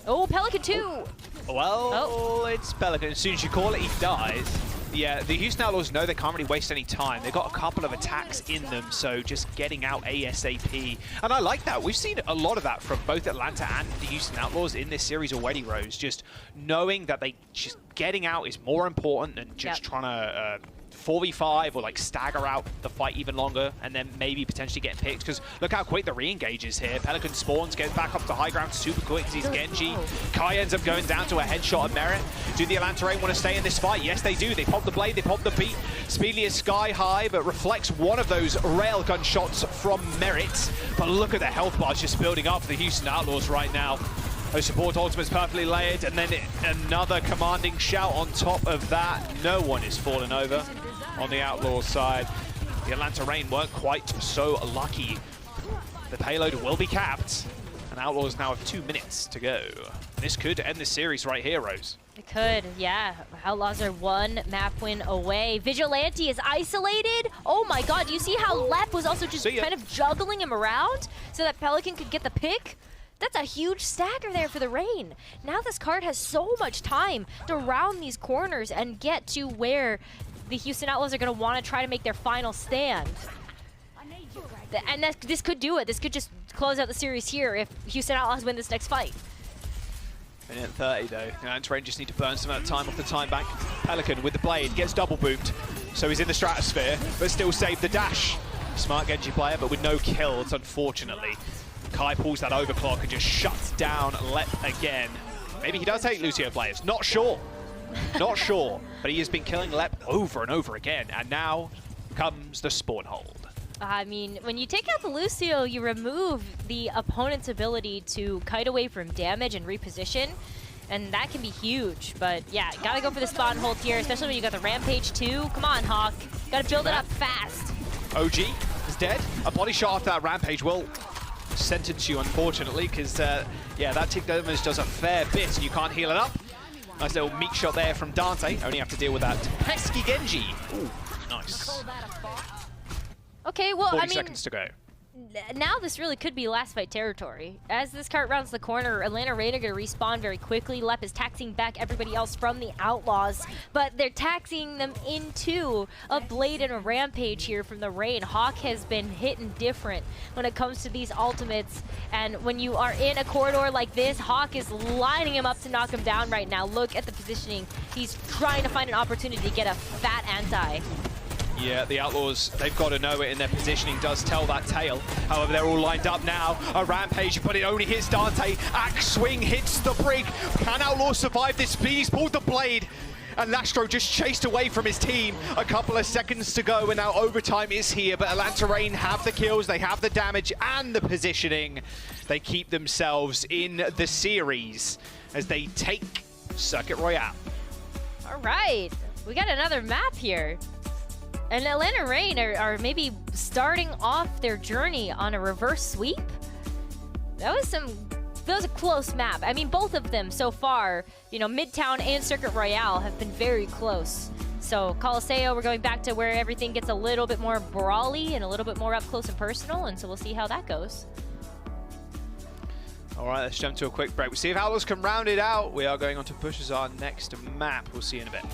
Oh, Pelican too! Well, it's Pelican. As soon as you call it, he dies. Yeah, the Houston Outlaws know they can't really waste any time. They've got a couple of attacks in them, so just getting out ASAP. And I like that. We've seen a lot of that from both Atlanta and the Houston Outlaws in this series already, Rose. Just knowing that just getting out is more important than just trying to 4v5 or like stagger out the fight even longer and then maybe potentially getting picked, because look how quick the re-engage is here. Pelican spawns, gets back up to high ground super quick because he's Genji. Kai ends up going down to a headshot of Merit. Do the Atlanta Reign want to stay in this fight? Yes, they do. They pop the blade, they pop the beat. Speedly is sky high, but reflects one of those railgun shots from Merit. But look at the health bars just building up for the Houston Outlaws right now. Those support ultimates perfectly layered, and then another commanding shout on top of that. No one is falling over on the Outlaws side. The Atlanta Reign weren't quite so lucky. The payload will be capped, and Outlaws now have 2 minutes to go. This could end the series right here, Rose. It could, yeah. Outlaws are 1 map win away. Vigilante is isolated. Oh my god, do you see how Lep was also just kind of juggling him around so that Pelican could get the pick? That's a huge stagger there for the Reign. Now this card has so much time to round these corners and get to where the Houston Outlaws are going to want to try to make their final stand. And this could do it. This could just close out the series here if Houston Outlaws win this next fight. Minute 30 though. Atlanta Reign just need to burn some of that time off the time bank. Pelican with the blade gets double booped, so he's in the stratosphere, but still saved the dash. Smart Genji player, but with no kills, unfortunately. Kai pulls that overclock and just shuts down Lep again. Maybe he does hate Lucio players. Not sure. Not sure. But he has been killing Lep over and over again. And now comes the spawn hold. I mean, when you take out the Lucio, you remove the opponent's ability to kite away from damage and reposition. And that can be huge. But yeah, gotta go for the spawn hold here, especially when you got the Rampage too. Come on, Hawk. Gotta build it up fast. OG is dead. A body shot after that Rampage will sentence you, unfortunately, because, yeah, that tick damage does a fair bit, and you can't heal it up. Nice little meat shot there from Dante. Only have to deal with that pesky Genji. Ooh, nice. Okay, well, 40 I mean, seconds to go. now this really could be last fight territory. As this cart rounds the corner, Atlanta Rain are going to respawn very quickly. Lep is taxing back everybody else from the Outlaws, but they're taxing them into a Blade and a Rampage here from the Rain. Hawk has been hitting different when it comes to these ultimates, and when you are in a corridor like this, Hawk is lining him up to knock him down right now. Look at the positioning. He's trying to find an opportunity to get a fat anti. Yeah, the Outlaws, they've got to know it, and their positioning does tell that tale. However, they're all lined up now. A Rampage, but it only hits Dante. Axe swing hits the brig. Can Outlaws survive this? He's pulled the blade, and Lastro just chased away from his team. A couple of seconds to go, and now overtime is here, but Atlanta Rain have the kills, they have the damage, and the positioning. They keep themselves in the series as they take Circuit Royale. All right, we got another map here. And Atlanta Rain are maybe starting off their journey on a reverse sweep. That was a close map. I mean, both of them so far, you know, Midtown and Circuit Royale have been very close. So Colosseo, we're going back to where everything gets a little bit more brawly and a little bit more up close and personal, and so we'll see how that goes. All right, let's jump to a quick break. We'll see if Outlaws can round it out. We are going on to push as our next map. We'll see you in a bit.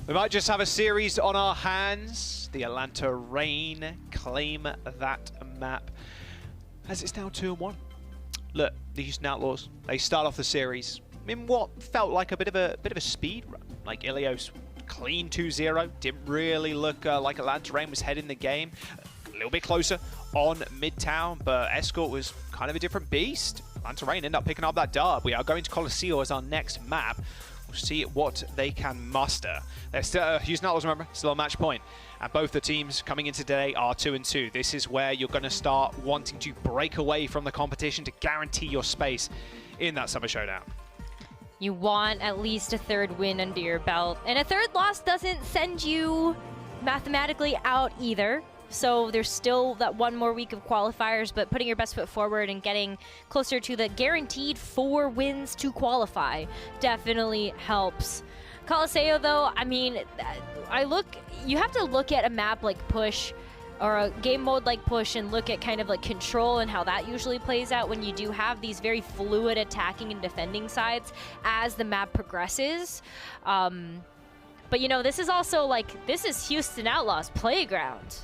We might just have a series on our hands. The Atlanta Reign claim that map as it's now 2-1. Look, the Houston Outlaws, they start off the series in what felt like a bit of a speed run. Like Ilios clean 2-0, didn't really look like Atlanta Reign was heading the game. A little bit closer on Midtown, but Escort was kind of a different beast. Atlanta Reign ended up picking up that dub. We are going to Colosseo as our next map. We'll see what they can muster. They're still, Houston Outlaws, remember, still on match point. And both the teams coming into today are 2-2. This is where you're going to start wanting to break away from the competition to guarantee your space in that Summer Showdown. You want at least a third win under your belt. And a third loss doesn't send you mathematically out either. So there's still that one more week of qualifiers, but putting your best foot forward and getting closer to the guaranteed 4 wins to qualify definitely helps. Colosseo, though, I mean, you have to look at a map like Push or a game mode like Push and look at kind of like Control and how that usually plays out when you do have these very fluid attacking and defending sides as the map progresses. But, you know, this is also like, this is Houston Outlaws' playground.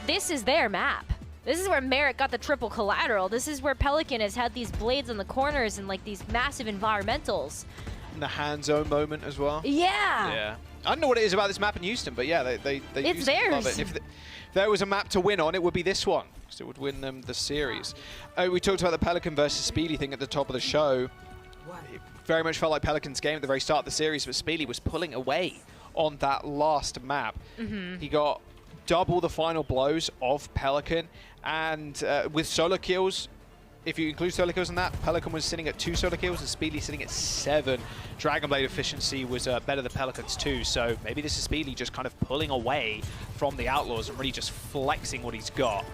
This is their map. This is where Merritt got the triple collateral. This is where Pelican has had these blades on the corners and like these massive environmentals. And the hand zone moment as well. Yeah. Yeah. I don't know what it is about this map in Houston, but yeah, they It's theirs. love it. If there was a map to win on, it would be this one, because it would win them the series. We talked about the Pelican versus Speedy thing at the top of the show. It very much felt like Pelican's game at the very start of the series, but Speedy was pulling away on that last map. He got double the final blows of Pelican, and with solo kills, if you include solo kills in that, Pelican was sitting at 2 solo kills and Speedy sitting at 7. Dragon Blade efficiency was better than Pelican's too, so maybe this is Speedy just kind of pulling away from the Outlaws and really just flexing what he's got.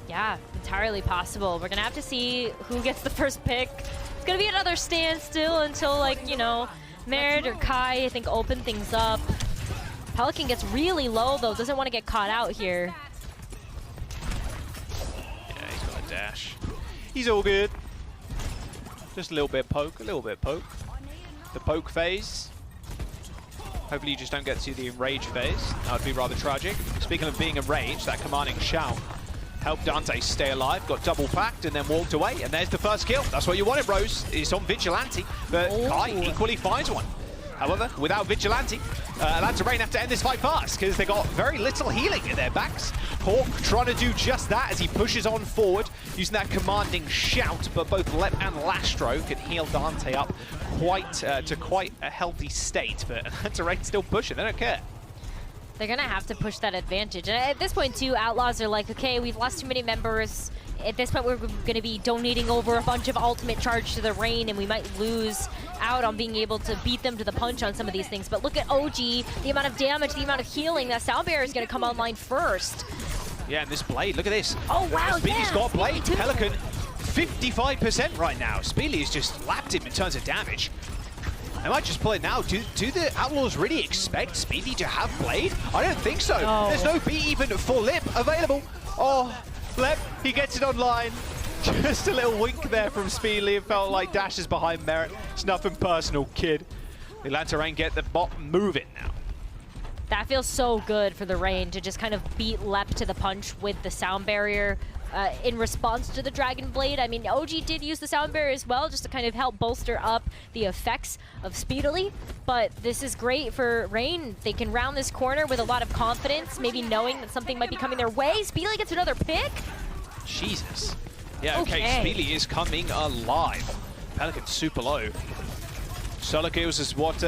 Yeah, entirely possible. We're gonna have to see who gets the first pick. It's gonna be another standstill until, like, you know, Merritt or Kai, I think, open things up. Pelican gets really low, though. Doesn't want to get caught out here. Yeah, he's got a dash. He's all good. Just a little bit poke, a little bit poke. The poke phase. Hopefully you just don't get to the enrage phase. That would be rather tragic. Speaking of being enraged, that commanding shout helped Dante stay alive, got double packed and then walked away. And there's the first kill. That's what you wanted, Rose. It's on Vigilante, but Kai equally finds one. However, without Vigilante, Atlanta Reign have to end this fight fast because they got very little healing in their backs. Hawk trying to do just that as he pushes on forward, using that commanding shout, but both Lep and Lastro can heal Dante up to quite a healthy state, but Atlanta Reign still pushing, they don't care. They're gonna have to push that advantage. And at this point, too, Outlaws are like, okay, we've lost too many members. At this point, we're going to be donating over a bunch of ultimate charge to the Reign, and we might lose out on being able to beat them to the punch on some of these things. But look at OG, the amount of damage, the amount of healing. That sound barrier is going to come online first. Yeah, and this blade, look at this. Oh, wow, Speedy's got blade. Speedy Pelican, 55% right now. Speedy has just lapped him in terms of damage. I might just play it now. Do the Outlaws really expect Speedy to have blade? I don't think so. No. There's no beat even for Lip available. Oh, Lep, he gets it online. Just a little wink there from Speedly. It felt like Dash is behind Merritt. It's nothing personal, kid. The Atlanta Reign get the bot moving now. That feels so good for the Reign to just kind of beat Lep to the punch with the sound barrier in response to the Dragon Blade. I mean, OG did use the sound barrier as well just to kind of help bolster up the effects of Speedily, but this is great for Reign. They can round this corner with a lot of confidence, maybe knowing that something might be coming their way. Speedily gets another pick. Jesus. Yeah, okay. Speedily is coming alive. Pelican super low. Solo kills is what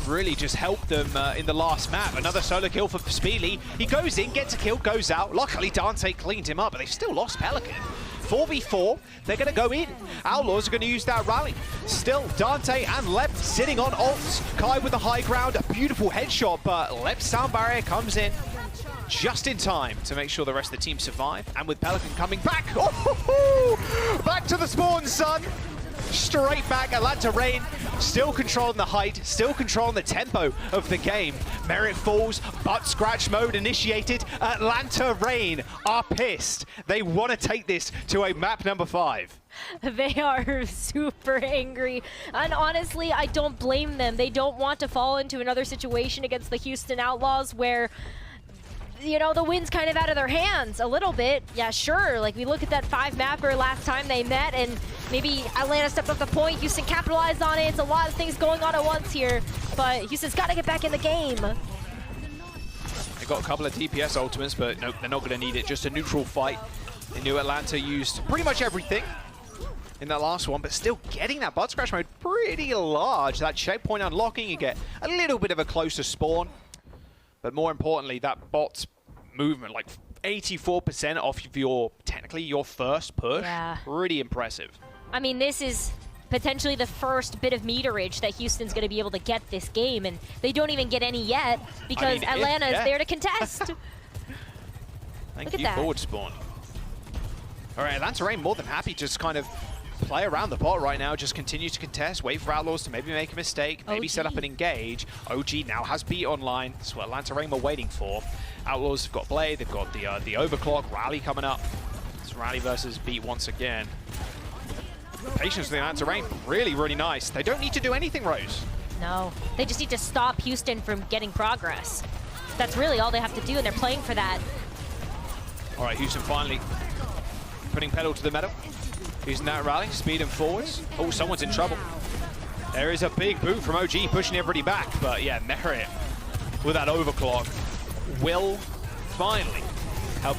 really just helped them in the last map. Another solo kill for Speedly. He goes in, gets a kill, goes out. Luckily, Dante cleaned him up, but they've still lost Pelican. 4v4, they're going to go in. Outlaws are going to use that rally. Still, Dante and Lep sitting on ults. Kai with the high ground, a beautiful headshot, but Lep's sound barrier comes in just in time to make sure the rest of the team survive. And with Pelican coming back, back to the spawn, son. straight back. Atlanta Reign still controlling the height, still controlling the tempo of the game. Merit falls, butt scratch mode initiated. Atlanta Reign are pissed. They want to take this to a map number 5. They are super angry, and honestly, I don't blame them. They don't want to fall into another situation against the Houston Outlaws where, you know, the win's kind of out of their hands a little bit. Yeah, sure, like we look at that 5-mapper last time they met, and maybe Atlanta stepped up the point, Houston capitalized on it. It's a lot of things going on at once here, but Houston's got to get back in the game. They got a couple of DPS ultimates, but nope, they're not going to need it. Just a neutral fight. They knew Atlanta used pretty much everything in that last one, but still getting that butt scratch mode pretty large. That checkpoint unlocking, you get a little bit of a closer spawn. But more importantly, that bot's movement, like 84% off of your, technically your first push. Yeah. Pretty impressive. I mean, this is potentially the first bit of meterage that Houston's going to be able to get this game, and they don't even get any yet because Atlanta is there to contest. Thank you, forward spawn. All right, Atlanta Reign more than happy to just kind of play around the bot right now, just continue to contest, wait for Outlaws to maybe make a mistake, maybe set up an engage. OG now has beat online. That's what Atlanta Reign were waiting for. Outlaws have got Blade, they've got the overclock, Rally coming up. It's Rally versus beat once again. The patience for the Atlanta Reign, really, really nice. They don't need to do anything, Rose. No, they just need to stop Houston from getting progress. That's really all they have to do, and they're playing for that. All right, Houston finally putting pedal to the metal. Using that rally, speed and forwards. Oh, someone's in trouble. There is a big boot from OG pushing everybody back, but yeah, Merit with that overclock will finally help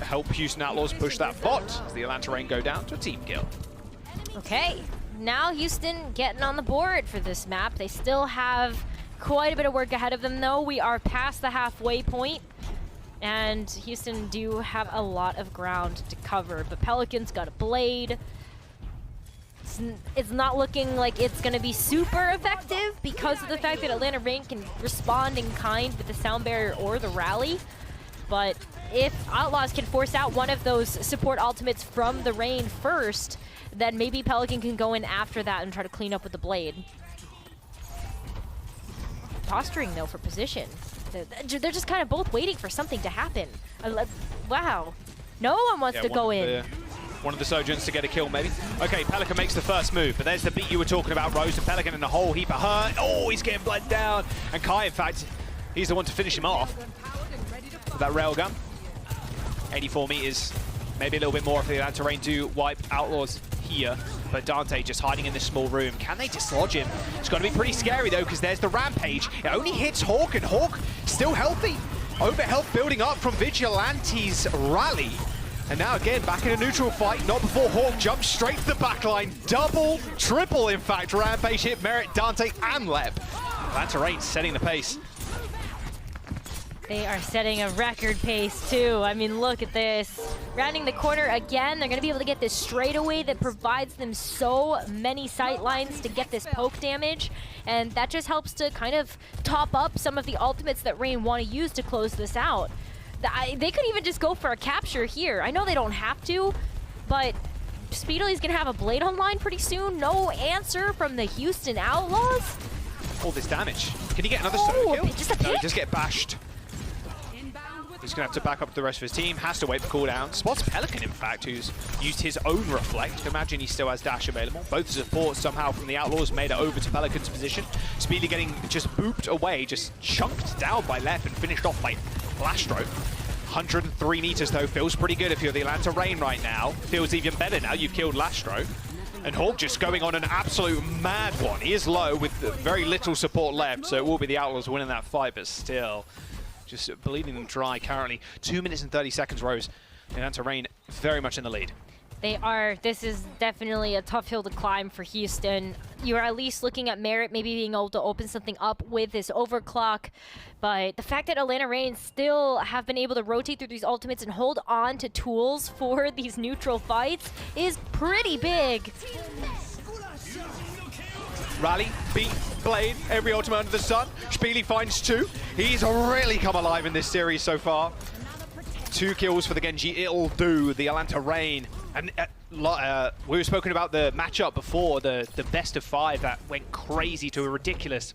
help Houston Outlaws push that bot as the Atlanta Reign go down to a team kill. Okay, now Houston getting on the board for this map. They still have quite a bit of work ahead of them, though. We are past the halfway point. And Houston do have a lot of ground to cover, but Pelican's got a Blade. It's not looking like it's going to be super effective because of the fact that Atlanta Reign can respond in kind with the Sound Barrier or the Rally. But if Outlaws can force out one of those support ultimates from the Reign first, then maybe Pelican can go in after that and try to clean up with the Blade. Posturing, though, for position. They're just kind of both waiting for something to happen. Wow. No one wants to go in. One of the Sojourns to get a kill, maybe. Okay, Pelican makes the first move, but there's the beat you were talking about, Rose. And Pelican in a whole heap of hurt. Oh, he's getting bled down. And Kai, in fact, he's the one to finish him off with that railgun. 84 meters, maybe a little bit more for the Atlanta Reign to wipe Outlaws here. But Dante just hiding in this small room. Can they dislodge him? It's going to be pretty scary, though, because there's the Rampage. It only hits Hawk, and Hawk still healthy. Over health building up from Vigilante's Rally. And now, again, back in a neutral fight. Not before Hawk jumps straight to the backline. Double, triple, in fact. Rampage hit Merit, Dante, and Lep. Atlanta Reign setting the pace. They are setting a record pace, too. I mean, look at this. Rounding the corner again. They're going to be able to get this straightaway that provides them so many sight lines to get this poke damage. And that just helps to kind of top up some of the ultimates that Reign want to use to close this out. They could even just go for a capture here. I know they don't have to, but Speedy's going to have a Blade online pretty soon. No answer from the Houston Outlaws. All this damage. Can he get another solo kill? Just a pick? No, just get bashed. He's going to have to back up the rest of his team. Has to wait for cooldown. Spots Pelican, in fact, who's used his own Reflect. Imagine he still has dash available. Both supports somehow from the Outlaws made it over to Pelican's position. Speedy getting just booped away, just chunked down by Lep and finished off by Lastro. 103 meters, though. Feels pretty good if you're the Atlanta Reign right now. Feels even better now you've killed Lastro. And Hawk just going on an absolute mad one. He is low with very little support left, so it will be the Outlaws winning that fight, but still just bleeding them dry currently. 2 minutes and 30 seconds, Rose. Atlanta Reign very much in the lead. They are. This is definitely a tough hill to climb for Houston. You're at least looking at Merit maybe being able to open something up with this overclock. But the fact that Atlanta Reign still have been able to rotate through these ultimates and hold on to tools for these neutral fights is pretty big. Rally, beat, Blade, every ultimate under the sun. Spiely finds 2. He's really come alive in this series so far. 2 kills for the Genji. It'll do. The Atlanta Reign. And we were spoken about the matchup before, the best of 5 that went crazy to a ridiculous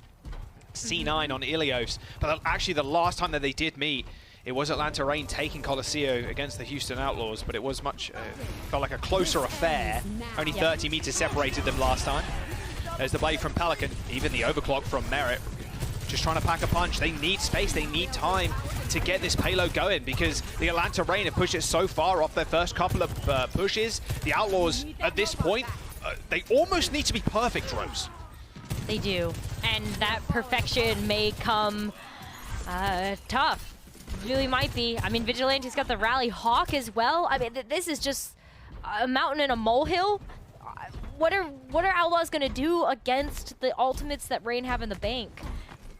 C9 on Ilios. But actually, the last time that they did meet, it was Atlanta Reign taking Colosseo against the Houston Outlaws, but it was felt like a closer affair. Only 30 meters separated them last time. There's the blade from Pelican, even the overclock from Merit. Just trying to pack a punch. They need space, they need time to get this payload going because the Atlanta Reign have pushed it so far off their first couple of pushes. The Outlaws, at this point, they almost need to be perfect, Rose. They do, and that perfection may come tough. Really might be. I mean, Vigilante's got the rally. Hawk as well. I mean, this is just a mountain and a molehill. What are Outlaws gonna do against the ultimates that Reign have in the bank?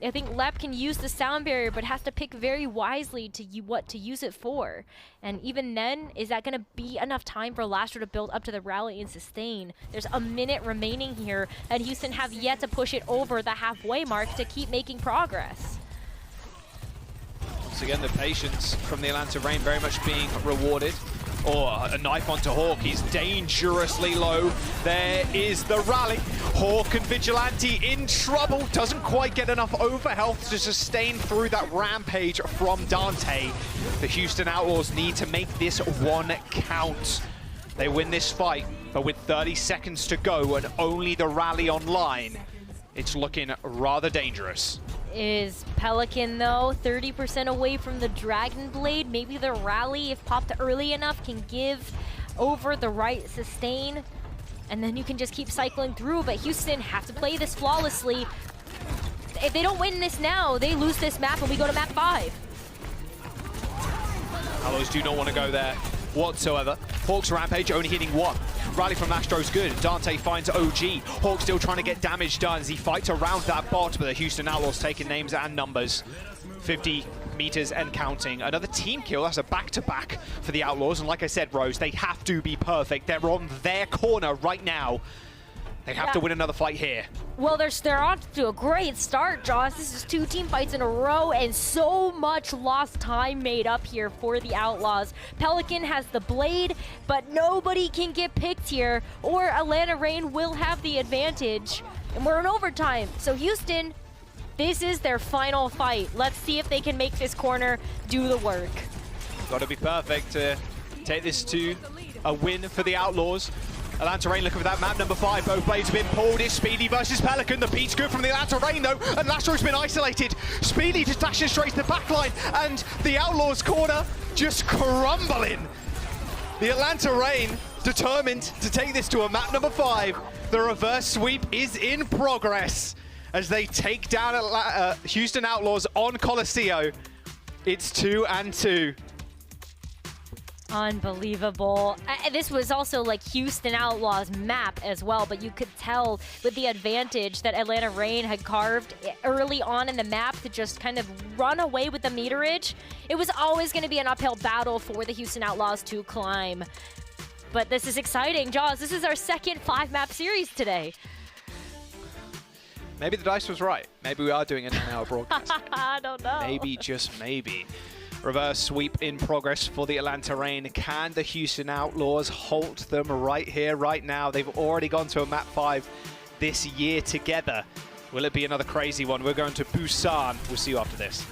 I think Lep can use the sound barrier, but has to pick very wisely to what to use it for. And even then, is that gonna be enough time for Lastro to build up to the rally and sustain? There's a minute remaining here, and Houston have yet to push it over the halfway mark to keep making progress. Once again, the patience from the Atlanta Reign very much being rewarded. Or a knife onto Hawk. He's dangerously low. There is the rally. Hawk and Vigilante in trouble. Doesn't quite get enough overhealth to sustain through that rampage from Dante. The Houston Outlaws need to make this one count. They win this fight, but with 30 seconds to go and only the rally online, it's looking rather dangerous. Is Pelican, though, 30% away from the Dragon Blade? Maybe the rally, if popped early enough, can give over the right sustain. And then you can just keep cycling through. But Houston have to play this flawlessly. If they don't win this now, they lose this map and we go to map 5. Outlaws do not want to go there whatsoever. Hawk's rampage only hitting 1. Rally from Astro's good. Dante finds OG. Hawk still trying to get damage done as he fights around that bot, but the Houston Outlaws taking names and numbers. 50 meters and counting. Another team kill. That's a back-to-back for the Outlaws. And like I said, Rose, they have to be perfect. They're on their corner right now. They have to win another fight here. Well, they're on to a great start, Joss. This is 2 team fights in a row, and so much lost time made up here for the Outlaws. Pelican has the blade, but nobody can get picked here, or Atlanta Reign will have the advantage. And we're in overtime, so Houston, this is their final fight. Let's see if they can make this corner do the work. Got to be perfect to take this to a win for the Outlaws. Atlanta Reign looking for that map number 5. Both blades have been pulled. It's Speedy versus Pelican. The beat's good from the Atlanta Reign though, and Lastro's been isolated. Speedy just dashing straight to the backline, and the Outlaws corner just crumbling. The Atlanta Reign determined to take this to a map number 5. The reverse sweep is in progress as they take down Houston Outlaws on Colosseo. It's 2-2. Unbelievable. This was also like Houston Outlaws map as well, but you could tell with the advantage that Atlanta Reign had carved early on in the map to just kind of run away with the meterage. It was always going to be an uphill battle for the Houston Outlaws to climb. But this is exciting. Jaws, this is our second 5-map series today. Maybe the dice was right. Maybe we are doing an hour broadcast. I don't know. Maybe, just maybe. Reverse sweep in progress for the Atlanta Reign. Can the Houston Outlaws halt them right here, right now? They've already gone to a map 5 this year together. Will it be another crazy one? We're going to Busan. We'll see you after this.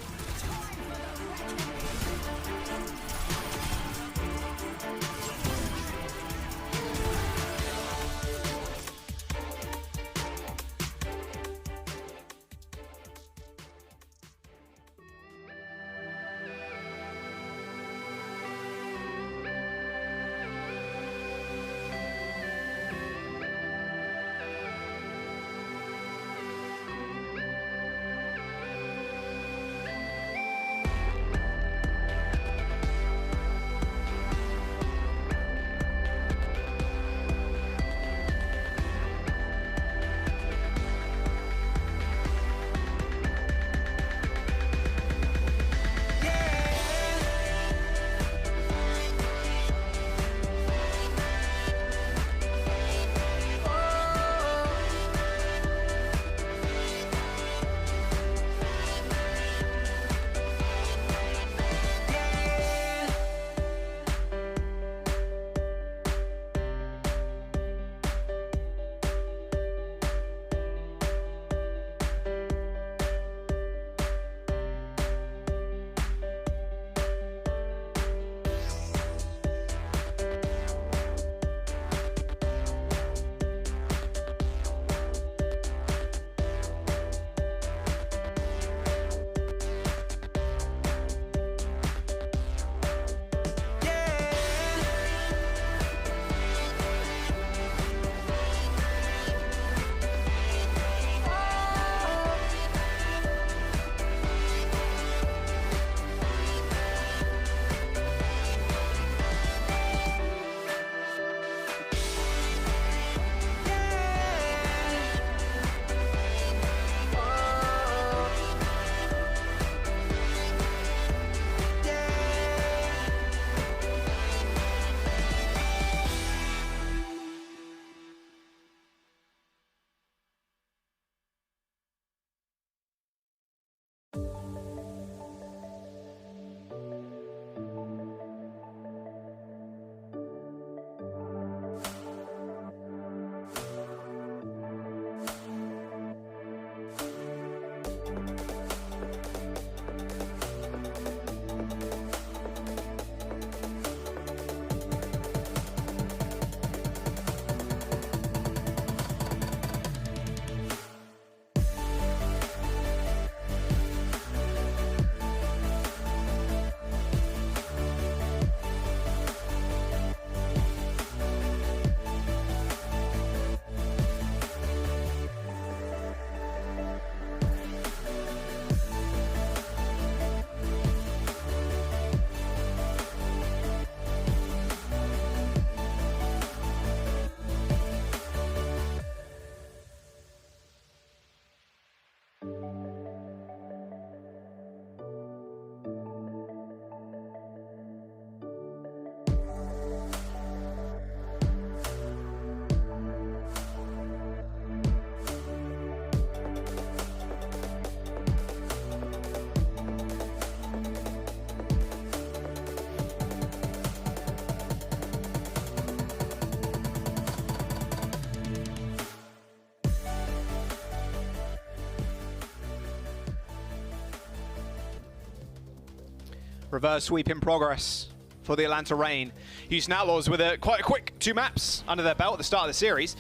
Reverse sweep in progress for the Atlanta Reign. Houston Outlaws with quite a quick 2 maps under their belt at the start of the series,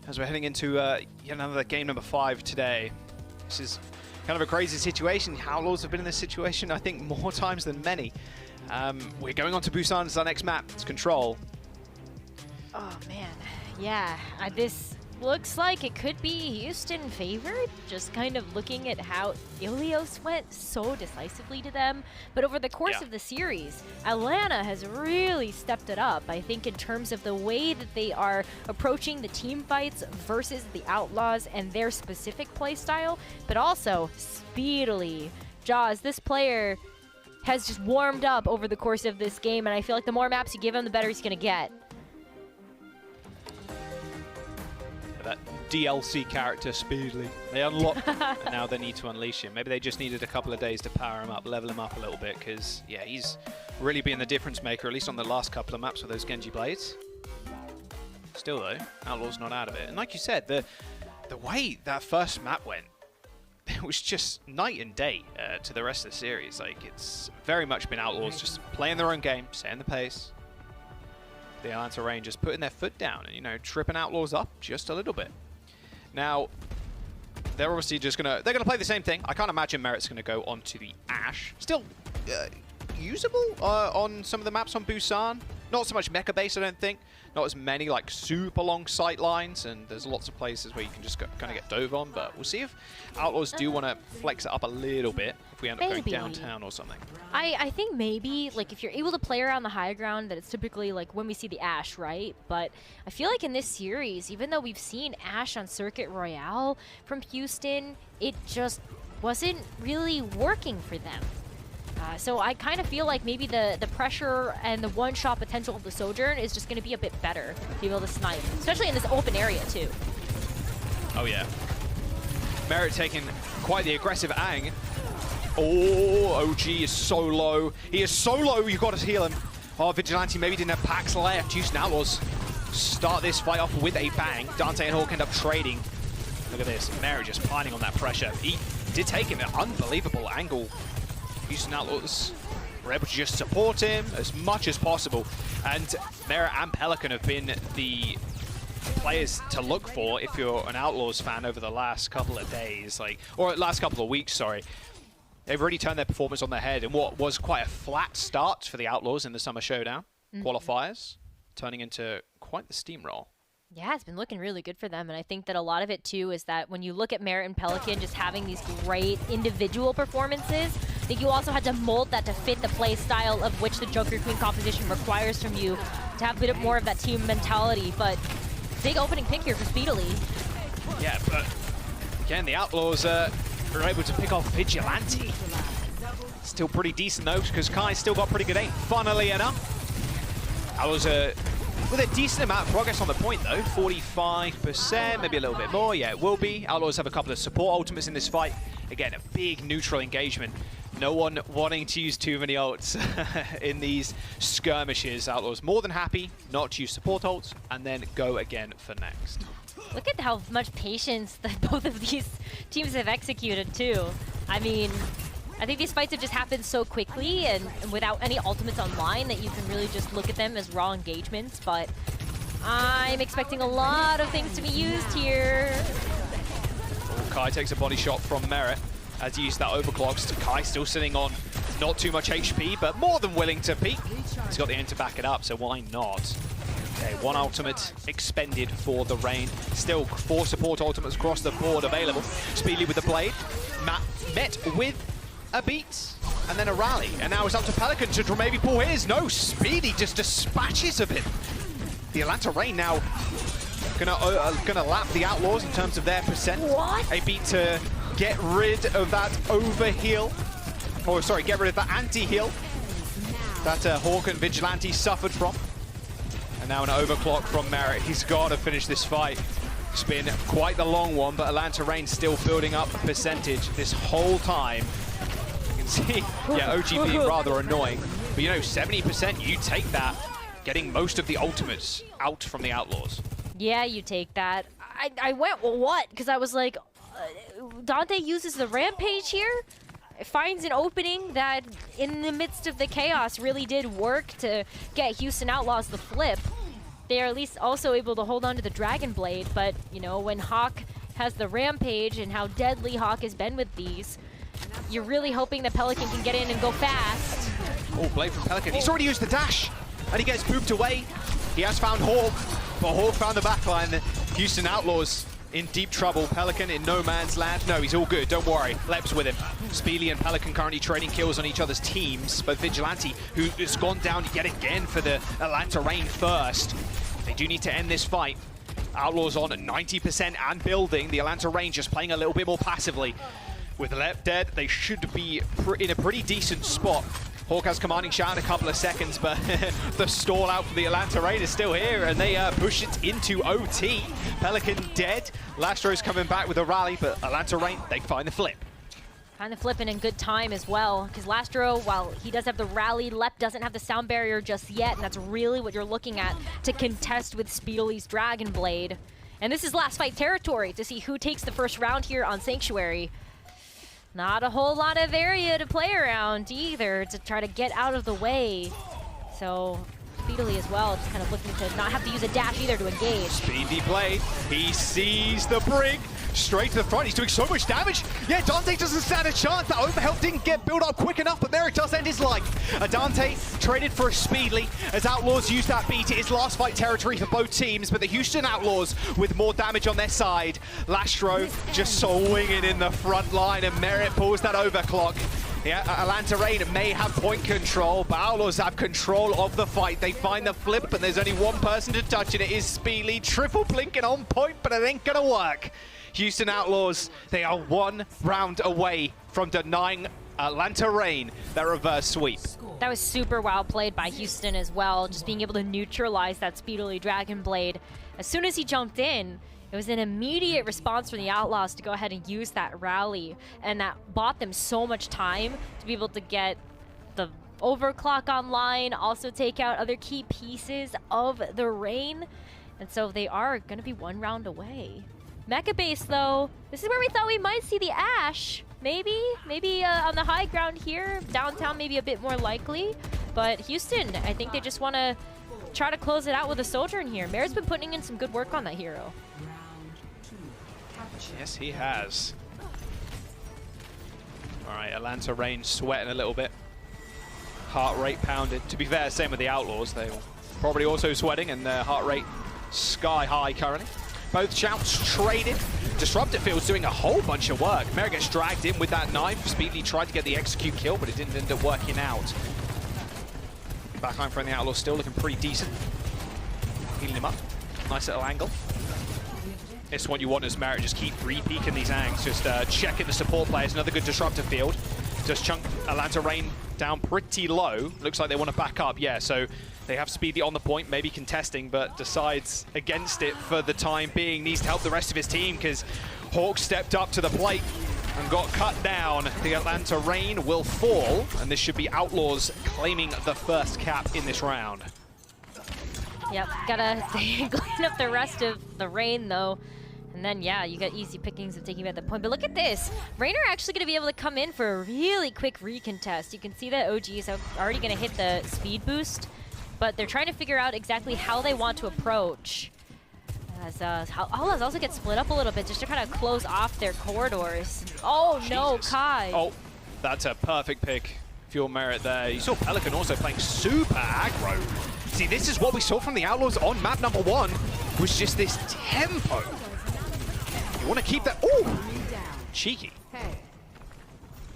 as we're heading into yet another game number 5 today. This is kind of a crazy situation. Outlaws have been in this situation, I think, more times than many. We're going on to Busan as our next map. It's Control. Oh, man. Yeah, this looks like it could be Houston favored, just kind of looking at how Ilios went so decisively to them. But over the course of the series, Atlanta has really stepped it up, I think, in terms of the way that they are approaching the team fights versus the Outlaws and their specific play style, but also speedily. Jaws, this player has just warmed up over the course of this game, and I feel like the more maps you give him, the better he's going to get. That DLC character speedily. They unlocked and now they need to unleash him. Maybe they just needed a couple of days to power him up, level him up a little bit, because, yeah, he's really been the difference maker, at least on the last couple of maps with those Genji blades. Still, though, Outlaws not out of it. And like you said, the way that first map went, it was just night and day to the rest of the series. Like, it's very much been Outlaws just playing their own game, setting the pace. The Atlanta Reign just putting their foot down and, you know, tripping Outlaws up just a little bit. Now, they're obviously just they're gonna play the same thing. I can't imagine Merit's gonna go onto the Ash. Still usable on some of the maps on Busan. Not so much mecha base, I don't think. Not as many like super long sight lines, and there's lots of places where you can just kind of get dove on. But we'll see if Outlaws do want to flex it up a little bit if we end up going downtown or something. I think maybe, like, if you're able to play around the high ground, that it's typically like when we see the Ash, right? But I feel like in this series, even though we've seen Ash on Circuit Royale from Houston, it just wasn't really working for them. So I kind of feel like maybe the pressure and the one-shot potential of the Sojourn is just going to be a bit better to be able to snipe, especially in this open area too. Oh yeah. Merit taking quite the aggressive ang. Oh, OG is so low. He is so low, you've got to heal him. Oh, Vigilante maybe didn't have packs left. Houston Outlaws start this fight off with a bang. Dante and Hawk end up trading. Look at this, Merit just piling on that pressure. He did take him an unbelievable angle. Houston Outlaws were able to just support him as much as possible. And Merit and Pelican have been the players to look for if you're an Outlaws fan over the last couple of days, or last couple of weeks, sorry. They've really turned their performance on their head in what was quite a flat start for the Outlaws in the Summer Showdown qualifiers, turning into quite the steamroll. Yeah, it's been looking really good for them, and I think that a lot of it, too, is that when you look at Merit and Pelican just having these great individual performances, I think you also had to mold that to fit the play style of which the Joker Queen composition requires from you to have a bit more of that team mentality, but big opening pick here for Speedily. Yeah, but again, the Outlaws are able to pick off Vigilante. Still pretty decent, though, because Kai's still got pretty good aim, funnily enough. Outlaws with a decent amount of progress on the point, though. 45%, maybe a little bit more. Yeah, it will be. Outlaws have a couple of support ultimates in this fight. Again, a big neutral engagement. No one wanting to use too many ults in these skirmishes. Outlaws more than happy not to use support ults and then go again for next. Look at how much patience that both of these teams have executed, too. I mean, I think these fights have just happened so quickly and without any ultimates online that you can really just look at them as raw engagements, but I'm expecting a lot of things to be used here. Oh, Kai takes a body shot from Merit as he used that overclock. Kai still sitting on not too much HP, but more than willing to peek. He's got the aim to back it up, so why not? Okay, one ultimate expended for the Reign. Still 4 support ultimates across the board available. Speedily with the blade. Met with a beat and then a rally, and now it's up to Pelican to maybe pull his. No, Speedy just dispatches of him. The Atlanta Reign now gonna lap the Outlaws in terms of their percent. What? A beat to get rid of that overheal, or sorry, get rid of that anti-heal that Hawk and Vigilante suffered from. And now an overclock from Merit. He's got to finish this fight. It's been quite the long one, but Atlanta Reign still building up a percentage this whole time. See, yeah, OG being rather annoying, but you know, 70%, you take that, getting most of the ultimates out from the Outlaws. Yeah, you take that. I went, well, what? Because I was like, Dante uses the Rampage here? finds an opening that, in the midst of the chaos, really did work to get Houston Outlaws the flip. They are at least also able to hold on to the Dragon Blade, but, you know, when Hawk has the Rampage and how deadly Hawk has been with these, you're really hoping that Pelican can get in and go fast. Oh, Blade from Pelican. He's already used the dash, and he gets booped away. He has found Hawk, but Hawk found the backline. The Houston Outlaws in deep trouble. Pelican in no man's land. No, he's all good, don't worry. Lep's with him. Speedly and Pelican currently trading kills on each other's teams, but Vigilante, who has gone down yet again for the Atlanta Reign first. They do need to end this fight. Outlaws on at 90% and building. The Atlanta Reign just playing a little bit more passively. With Lep dead, they should be in a pretty decent spot. Hawk has commanding shot in a couple of seconds, but the stall out for the Atlanta Reign is still here, and they push it into OT. Pelican dead. Lastro's coming back with a rally, but Atlanta Reign, they find the flip. Kind of flipping in good time as well, because Lastro, while he does have the rally, Lep doesn't have the sound barrier just yet, and that's really what you're looking at to contest with Speedly's Dragon Blade. And this is last fight territory to see who takes the first round here on Sanctuary. Not a whole lot of area to play around either to try to get out of the way. So Speedly as well, just kind of looking to not have to use a dash either to engage. Speedy play. He sees the brig. Straight to the front. He's doing so much damage. Yeah, Dante doesn't stand a chance. That overhealth didn't get built up quick enough, but there it does end his life. Dante traded for a Speedly as Outlaws use that beat. It is last fight territory for both teams, but the Houston Outlaws with more damage on their side. Lastro just swinging in the front line, and Merritt pulls that overclock. Yeah, Atlanta Reign may have point control, but Outlaws have control of the fight. They find the flip, and there's only one person to touch, and it is Speedly. Triple blinking on point, but it ain't gonna work. Houston Outlaws, they are one round away from denying Atlanta Reign their reverse sweep. That was super well played by Houston as well, just being able to neutralize that Speedily Dragon Blade. As soon as he jumped in, it was an immediate response from the Outlaws to go ahead and use that rally, and that bought them so much time to be able to get the overclock online, also take out other key pieces of the Reign, and so they are going to be one round away. Mecha base, though, this is where we thought we might see the Ash. Maybe on the high ground here. Downtown maybe a bit more likely. But Houston, I think they just want to try to close it out with a Sojourn here. Merritt's been putting in some good work on that hero. Yes, he has. All right, Atlanta Reign sweating a little bit. Heart rate pounded. To be fair, same with the Outlaws. They're probably also sweating, and their heart rate sky high currently. Both shouts traded. Disruptor Field's doing a whole bunch of work. Merritt gets dragged in with that knife. Speedly tried to get the execute kill, but it didn't end up working out. Backline from the Outlaws still looking pretty decent. Healing him up. Nice little angle. It's what you want as Merritt. Just keep re-peeking these angles. Just checking the support players. Another good Disruptor Field. Just chunk Atlanta Reign down pretty low. Looks like they want to back up. Yeah, so they have Speedy on the point, maybe contesting, but decides against it for the time being. Needs to help the rest of his team because Hawk stepped up to the plate and got cut down. The Atlanta Reign will fall, and this should be Outlaws claiming the first cap in this round. Yep, gotta clean up the rest of the Reign, though. And then, yeah, you got easy pickings of taking at the point. But look at this. Reign are actually going to be able to come in for a really quick recontest. You can see that OG is already going to hit the speed boost, but they're trying to figure out exactly how they want to approach. As Outlaws also get split up a little bit just to kind of close off their corridors. Oh, Jesus. No, Kai. Oh, that's a perfect pick. Fuel Merritt there. You saw Pelican also playing super aggro. See, this is what we saw from the Outlaws on map number 1, was just this tempo. You want to keep that. Oh, cheeky.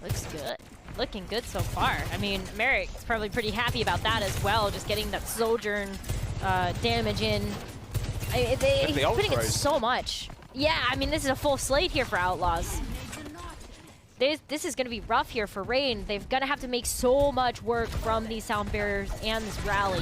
Looks good. Looking good so far. I mean, Merritt's probably pretty happy about that as well, just getting that Sojourn damage in. He's putting in so much. Yeah, I mean, this is a full slate here for Outlaws. This is going to be rough here for Reign. They're going to have to make so much work from these sound barriers and this rally.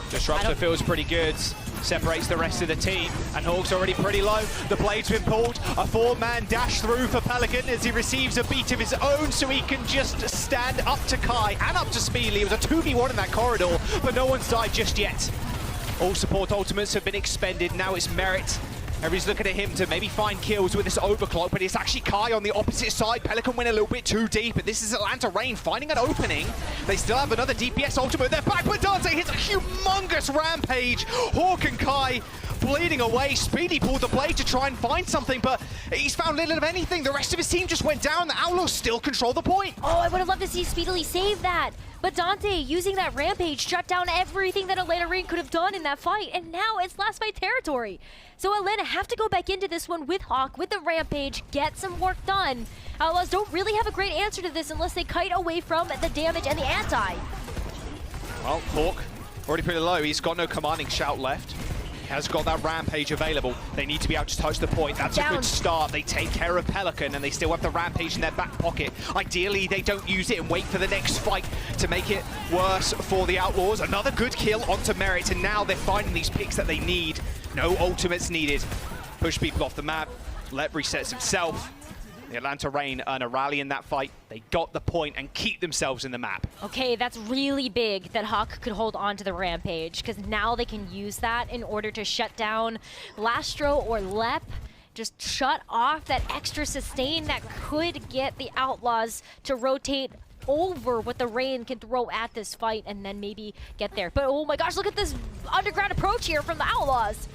Disruptor feels pretty good. Separates the rest of the team, and Hawk's already pretty low. The blade's been pulled. A 4-man dash through for Pelican as he receives a beat of his own, so he can just stand up to Kai and up to Speedly. It was a 2v1 in that corridor, but no one's died just yet. All support ultimates have been expended. Now it's Merritt Everybody's looking at him to maybe find kills with this overclock, but it's actually Kai on the opposite side. Pelican went a little bit too deep, and this is Atlanta Reign finding an opening. They still have another DPS ultimate. They're back, but Dante hits a humongous rampage. Hawk and Kai bleeding away. Speedy pulled the blade to try and find something, but he's found little of anything. The rest of his team just went down. The Outlaws still control the point. Oh, I would have loved to see Speedily save that. But Dante, using that rampage, shut down everything that Atlanta Reign could have done in that fight, and now it's last fight territory. So Atlanta have to go back into this one with Hawk, with the rampage, get some work done. Outlaws don't really have a great answer to this unless they kite away from the damage and the anti. Well, Hawk already pretty low. He's got no commanding shout left. Has got that rampage available. They need to be able to touch the point. That's a good start. They take care of Pelican, and they still have the rampage in their back pocket. Ideally, they don't use it and wait for the next fight to make it worse for the Outlaws. Another good kill onto Merit, and now they're finding these picks that they need. No ultimates needed. Push people off the map. Let resets himself. The Atlanta Reign earn a rally in that fight. They got the point and keep themselves in the map. Okay, that's really big that Hawk could hold on to the rampage, because now they can use that in order to shut down Lastro or Lep. Just shut off that extra sustain that could get the Outlaws to rotate over what the Reign can throw at this fight and then maybe get there. But oh my gosh, look at this underground approach here from the Outlaws.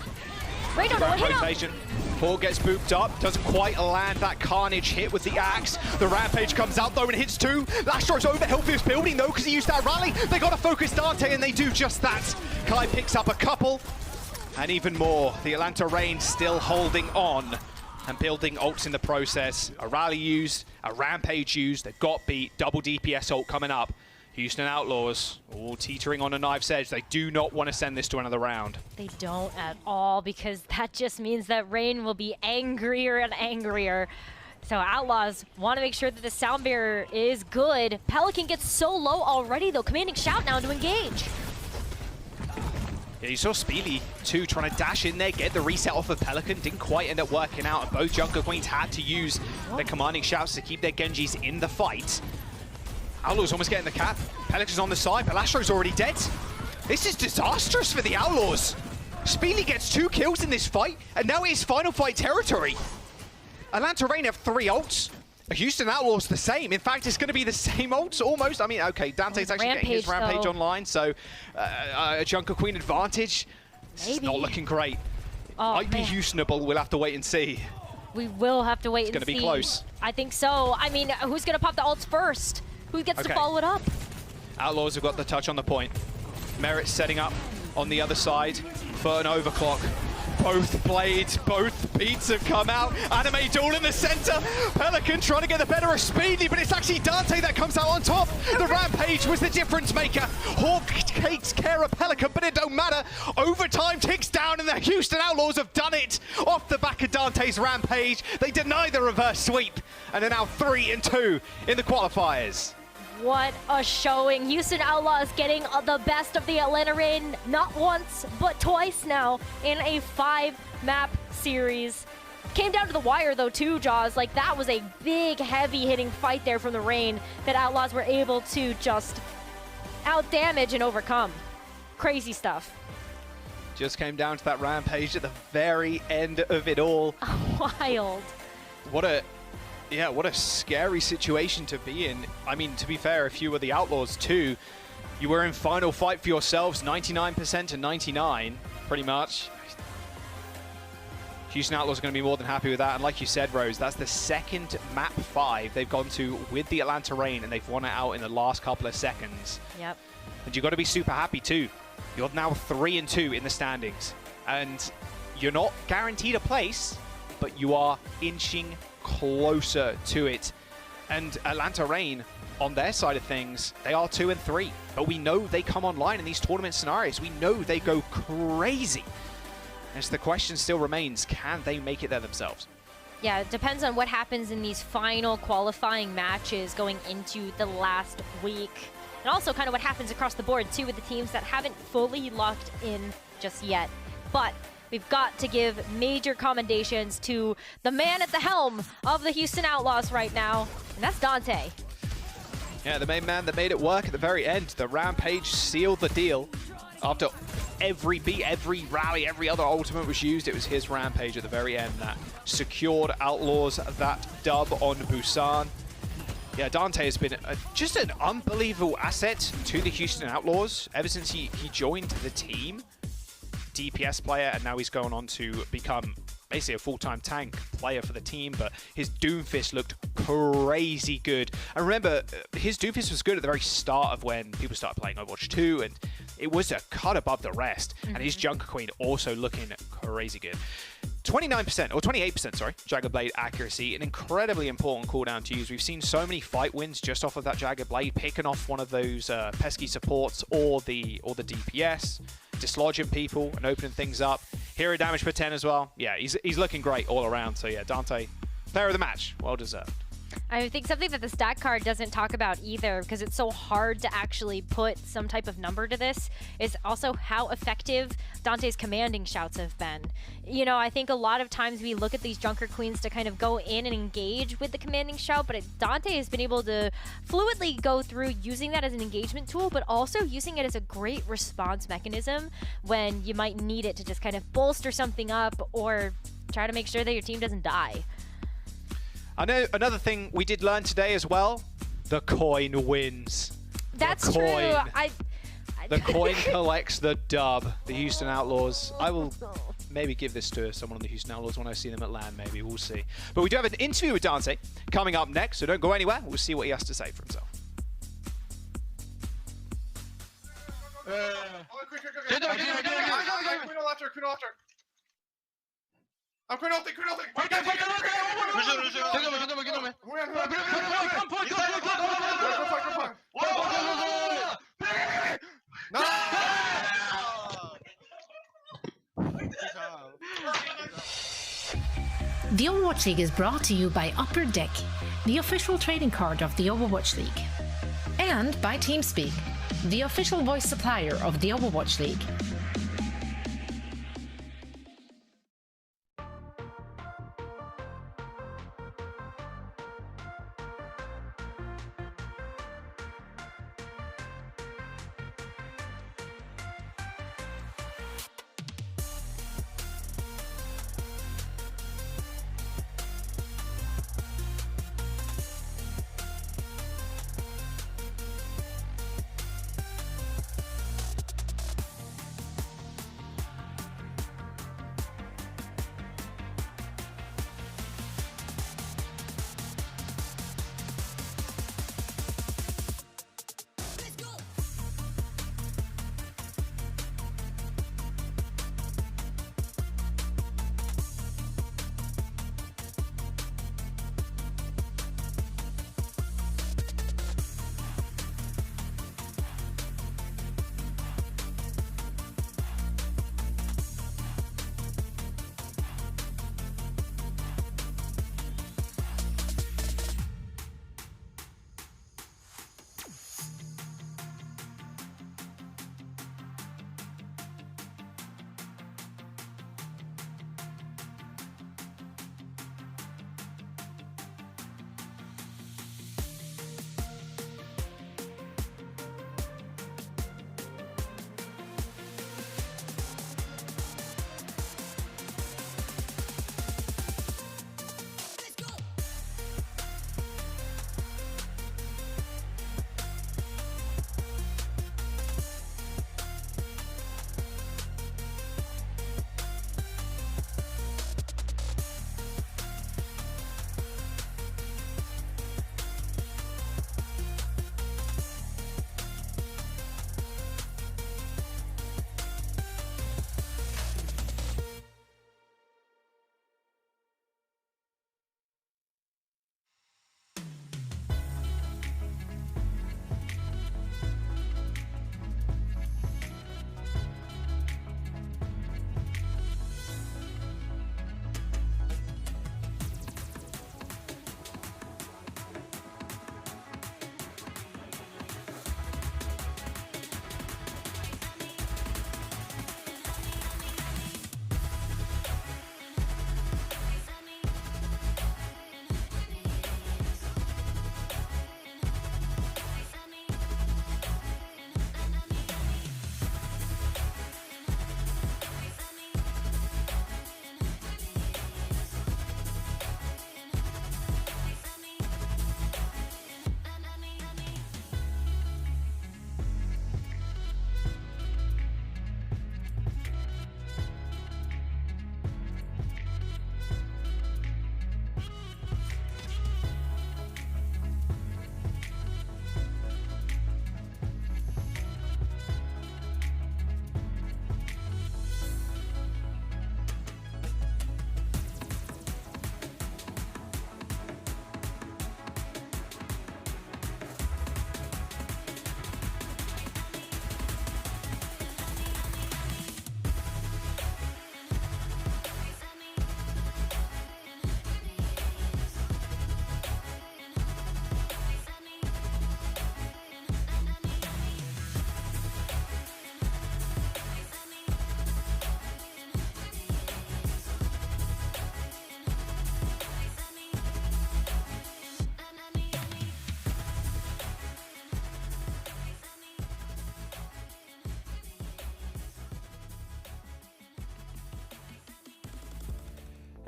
Reign don't know what hit him. Hawk gets booped up, doesn't quite land that Carnage hit with the axe. The rampage comes out though and hits two. Lastro's over Hellfield's building though because he used that rally. They got to focus Dante and they do just that. Kai picks up a couple and even more. The Atlanta Reign still holding on and building ults in the process. A rally used, a rampage used. They got beat. Double DPS ult coming up. Houston Outlaws, all teetering on a knife's edge. They do not want to send this to another round. They don't at all, because that just means that Reign will be angrier and angrier. So Outlaws want to make sure that the sound barrier is good. Pelican gets so low already, though. Commanding shout now to engage. Yeah, you saw Speedy, too, trying to dash in there, get the reset off of Pelican. Didn't quite end up working out, and both Junker Queens had to use their commanding shouts to keep their Genjis in the fight. Outlaws almost getting the cap. Pelican's on the side, but Lastro's already dead. This is disastrous for the Outlaws. Speedy gets 2 kills in this fight, and now it is final fight territory. Atlanta Reign have 3 ults. Houston Outlaws the same. In fact, it's going to be the same ults almost. I mean, okay, Dante's actually getting his rampage online, so a Junker Queen advantage. It's not looking great. Might be Houstonable. We'll have to wait and see. We will have to wait and see. It's going to be close. I think so. I mean, who's going to pop the ults first? Who gets to follow it up? Outlaws have got the touch on the point. Merit setting up on the other side for an overclock. Both blades, both beats have come out. Anime duel in the center. Pelican trying to get the better of Speedy, but it's actually Dante that comes out on top. The rampage was the difference maker. Hawk takes care of Pelican, but it don't matter. Overtime ticks down, and the Houston Outlaws have done it off the back of Dante's rampage. They deny the reverse sweep, and are now 3-2 in the qualifiers. What a showing. Houston Outlaws getting the best of the Atlanta Reign, not once, but twice now in a 5-map series. Came down to the wire though too, Jaws. Like, that was a big, heavy-hitting fight there from the Reign that Outlaws were able to just out-damage and overcome. Crazy stuff. Just came down to that rampage at the very end of it all. Wild. What a scary situation to be in. I mean, to be fair, if you were the Outlaws too, you were in final fight for yourselves, 99% to 99, pretty much. Houston Outlaws are going to be more than happy with that. And like you said, Rose, that's the second map 5 they've gone to with the Atlanta Reign, and they've won it out in the last couple of seconds. Yep. And you've got to be super happy too. You're now 3-2 in the standings. And you're not guaranteed a place, but you are inching closer to it. And Atlanta Reign, on their side of things, they are 2-3, but we know they come online in these tournament scenarios. We know they go crazy. And so the question still remains, can they make it there themselves? Yeah, it depends on what happens in these final qualifying matches going into the last week. And also kind of what happens across the board too with the teams that haven't fully locked in just yet. But we've got to give major commendations to the man at the helm of the Houston Outlaws right now, and that's Dante. Yeah, the main man that made it work at the very end. The rampage sealed the deal after every beat, every rally, every other ultimate was used. It was his Rampage at the very end that secured Outlaws that dub on Busan. Yeah, Dante has been just an unbelievable asset to the Houston Outlaws ever since he joined the team. DPS player, and now he's going on to become basically a full-time tank player for the team, but his Doomfist looked crazy good. And remember, his Doomfist was good at the very start of when people started playing Overwatch 2, and it was a cut above the rest. And his Junker Queen also looking crazy good. 29%, or 28%, sorry, Jagged Blade accuracy, an incredibly important cooldown to use. We've seen so many fight wins just off of that Jagged Blade, picking off one of those pesky supports or the DPS, dislodging people and opening things up. Hero damage per 10 as well. Yeah, he's looking great all around. So yeah, Dante, player of the match, well deserved. I think something that the stat card doesn't talk about either, because it's so hard to actually put some type of number to this, is also how effective Dante's commanding shouts have been. You know, I think a lot of times we look at these Junker Queens to kind of go in and engage with the commanding shout, but Dante has been able to fluidly go through using that as an engagement tool, but also using it as a great response mechanism when you might need it to just kind of bolster something up or try to make sure that your team doesn't die. I know another thing we did learn today as well, the coin wins. That's true. The coin collects the dub, the Houston Outlaws. I will maybe give this to someone on the Houston Outlaws when I see them at LAN, maybe. We'll see. But we do have an interview with Dante coming up next, so don't go anywhere. We'll see what he has to say for himself. The Overwatch League is brought to you by Upper Deck, the official trading card of the Overwatch League. And by TeamSpeak, the official voice supplier of the Overwatch League.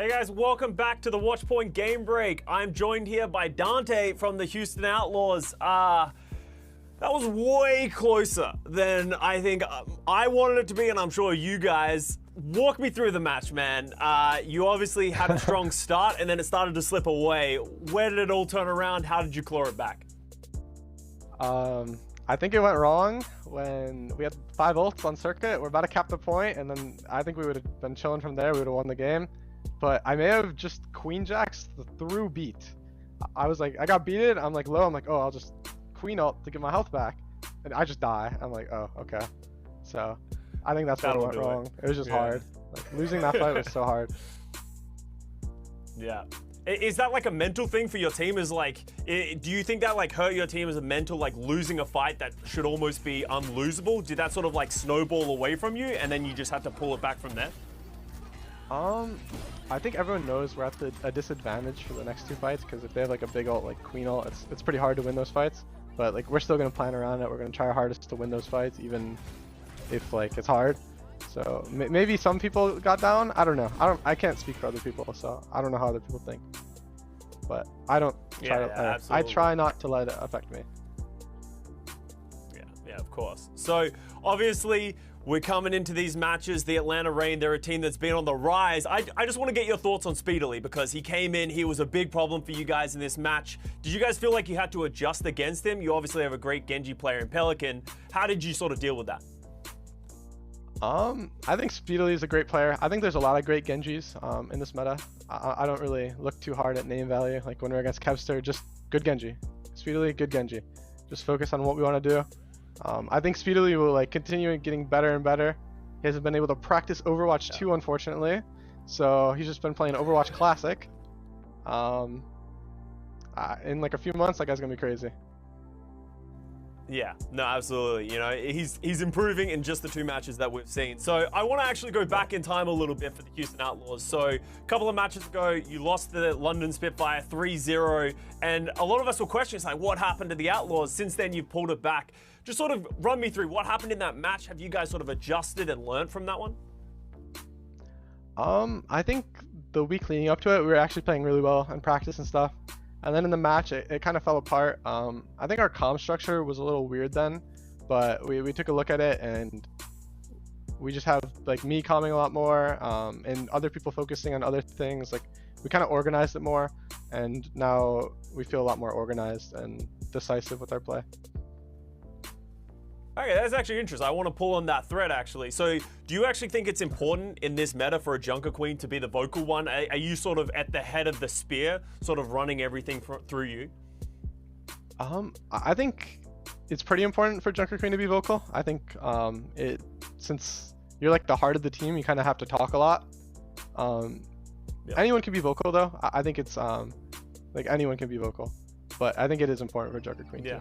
Hey guys, welcome back to the Watchpoint Game Break. I'm joined here by Dante from the Houston Outlaws. That was way closer than I think I wanted it to be, and I'm sure you guys. Walk me through the match, man. You obviously had a strong start, and then it started to slip away. Where did it all turn around? How did you claw it back? I think it went wrong when we had 5 ults on circuit. We're about to cap the point, and then I think we would have been chilling from there. We would have won the game. But I may have just queen jacks the through beat. I was like, I got beaten. I'm like low. I'm like, oh, I'll just queen ult to get my health back, and I just die. I'm like, oh, okay. So I think that's what went wrong. It was just hard. Like, losing that fight was so hard. Yeah. Is that like a mental thing for your team? Is like, do you think that like hurt your team as a mental, like losing a fight that should almost be unlosable? Did that sort of like snowball away from you, and then you just had to pull it back from there? I think everyone knows we're at a disadvantage for the next 2 fights, because if they have like a big ult like queen ult, it's pretty hard to win those fights. But like we're still gonna plan around it. We're gonna try our hardest to win those fights, even if like it's hard. So maybe some people got down. I don't know. I can't speak for other people, so I don't know how other people think. But I don't try I try not to let it affect me. Yeah, of course. So obviously, we're coming into these matches, the Atlanta Reign, they're a team that's been on the rise. I just want to get your thoughts on Speedily, because he came in, he was a big problem for you guys in this match. Did you guys feel like you had to adjust against him? You obviously have a great Genji player in Pelican. How did you sort of deal with that? I think Speedily is a great player. I think there's a lot of great Genjis in this meta. I don't really look too hard at name value. Like when we're against Kevster, just good Genji. Speedily, good Genji. Just focus on what we want to do. I think Speedily will like continue getting better and better. He hasn't been able to practice Overwatch 2, unfortunately, so he's just been playing Overwatch Classic. In like a few months, that guy's gonna be crazy. Yeah, no, absolutely. You know, he's improving in just the 2 matches that we've seen. So I want to actually go back in time a little bit for the Houston Outlaws. So a couple of matches ago, you lost the London Spitfire 3-0, and a lot of us were questioning, like, what happened to the Outlaws? Since then, you've pulled it back. Just sort of run me through what happened in that match. Have you guys sort of adjusted and learned from that one? I think the week leading up to it, we were actually playing really well in practice and stuff. And then in the match, it kind of fell apart. I think our comm structure was a little weird then, but we took a look at it, and we just have like me calming a lot more, and other people focusing on other things. Like we kind of organized it more, and now we feel a lot more organized and decisive with our play. Okay, that's actually interesting. I want to pull on that thread, actually. So do you actually think it's important in this meta for a Junker Queen to be the vocal one? Are you sort of at the head of the spear, sort of running everything through you? I think it's pretty important for Junker Queen to be vocal. I think since you're like the heart of the team, you kind of have to talk a lot. Anyone can be vocal, though. I think it's like anyone can be vocal, but I think it is important for Junker Queen too.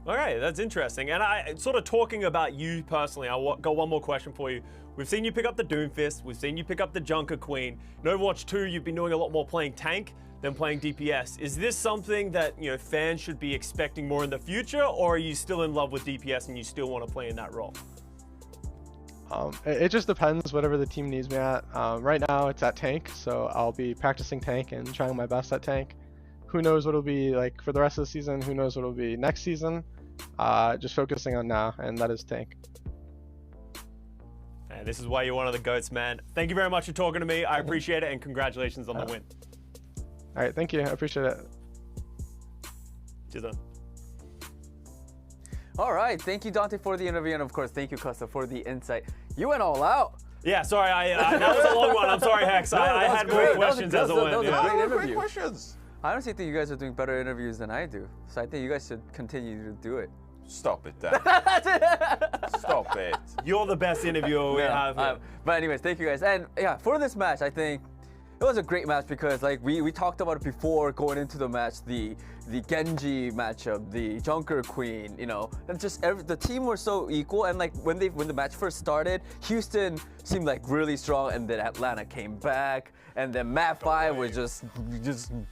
All right, that's interesting. And I sort of talking about you personally, got one more question for you. We've seen you pick up the Doomfist. We've seen you pick up the Junker Queen. In Overwatch 2, you've been doing a lot more playing tank than playing DPS. Is this something that fans should be expecting more in the future, or are you still in love with DPS and you still want to play in that role? It just depends whatever the team needs me at. Right now, it's at tank, so I'll be practicing tank and trying my best at tank. Who knows what it'll be like for the rest of the season? Who knows what it'll be next season? Just focusing on now, and that is tank. And this is why you're one of the GOATs, man. Thank you very much for talking to me. I appreciate it, and congratulations on the win. All right, thank you. I appreciate it. Cheers, man. All right, thank you, Dante, for the interview, and of course, thank you, Costa, for the insight. You went all out. Yeah, sorry, that was a long one. I'm sorry, Hex. I had more questions as I went. That was a great interview. Great questions. I honestly think you guys are doing better interviews than I do, so I think you guys should continue to do it. Stop it, Dan. Stop it. You're the best interviewer we have here. But anyways, thank you guys. And yeah, for this match, I think it was a great match because like we talked about it before going into the match, the Genji matchup, the Junker Queen, and just the team were so equal. And like when the match first started, Houston seemed like really strong, and then Atlanta came back, and then Map 5 was just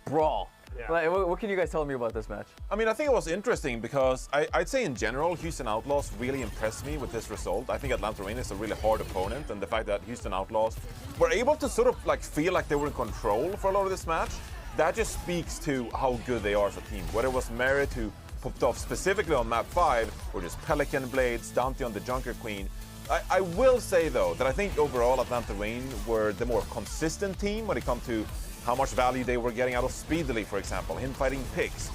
brawl. Yeah. Like, what can you guys tell me about this match? I mean, I think it was interesting because I'd say in general, Houston Outlaws really impressed me with this result. I think Atlanta Reign is a really hard opponent, and the fact that Houston Outlaws were able to sort of like feel like they were in control for a lot of this match, that just speaks to how good they are as a team. Whether it was Merit who popped off specifically on map 5, or just Pelican Blades, Dante on the Junker Queen. I will say though that I think overall Atlanta Reign were the more consistent team when it comes to how much value they were getting out of Speedily, for example, him fighting picks.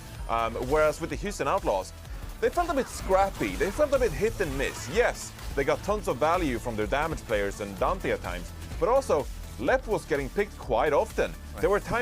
Whereas with the Houston Outlaws, they felt a bit scrappy, they felt a bit hit and miss. Yes, they got tons of value from their damage players and Dante at times, but also Lep was getting picked quite often. There were times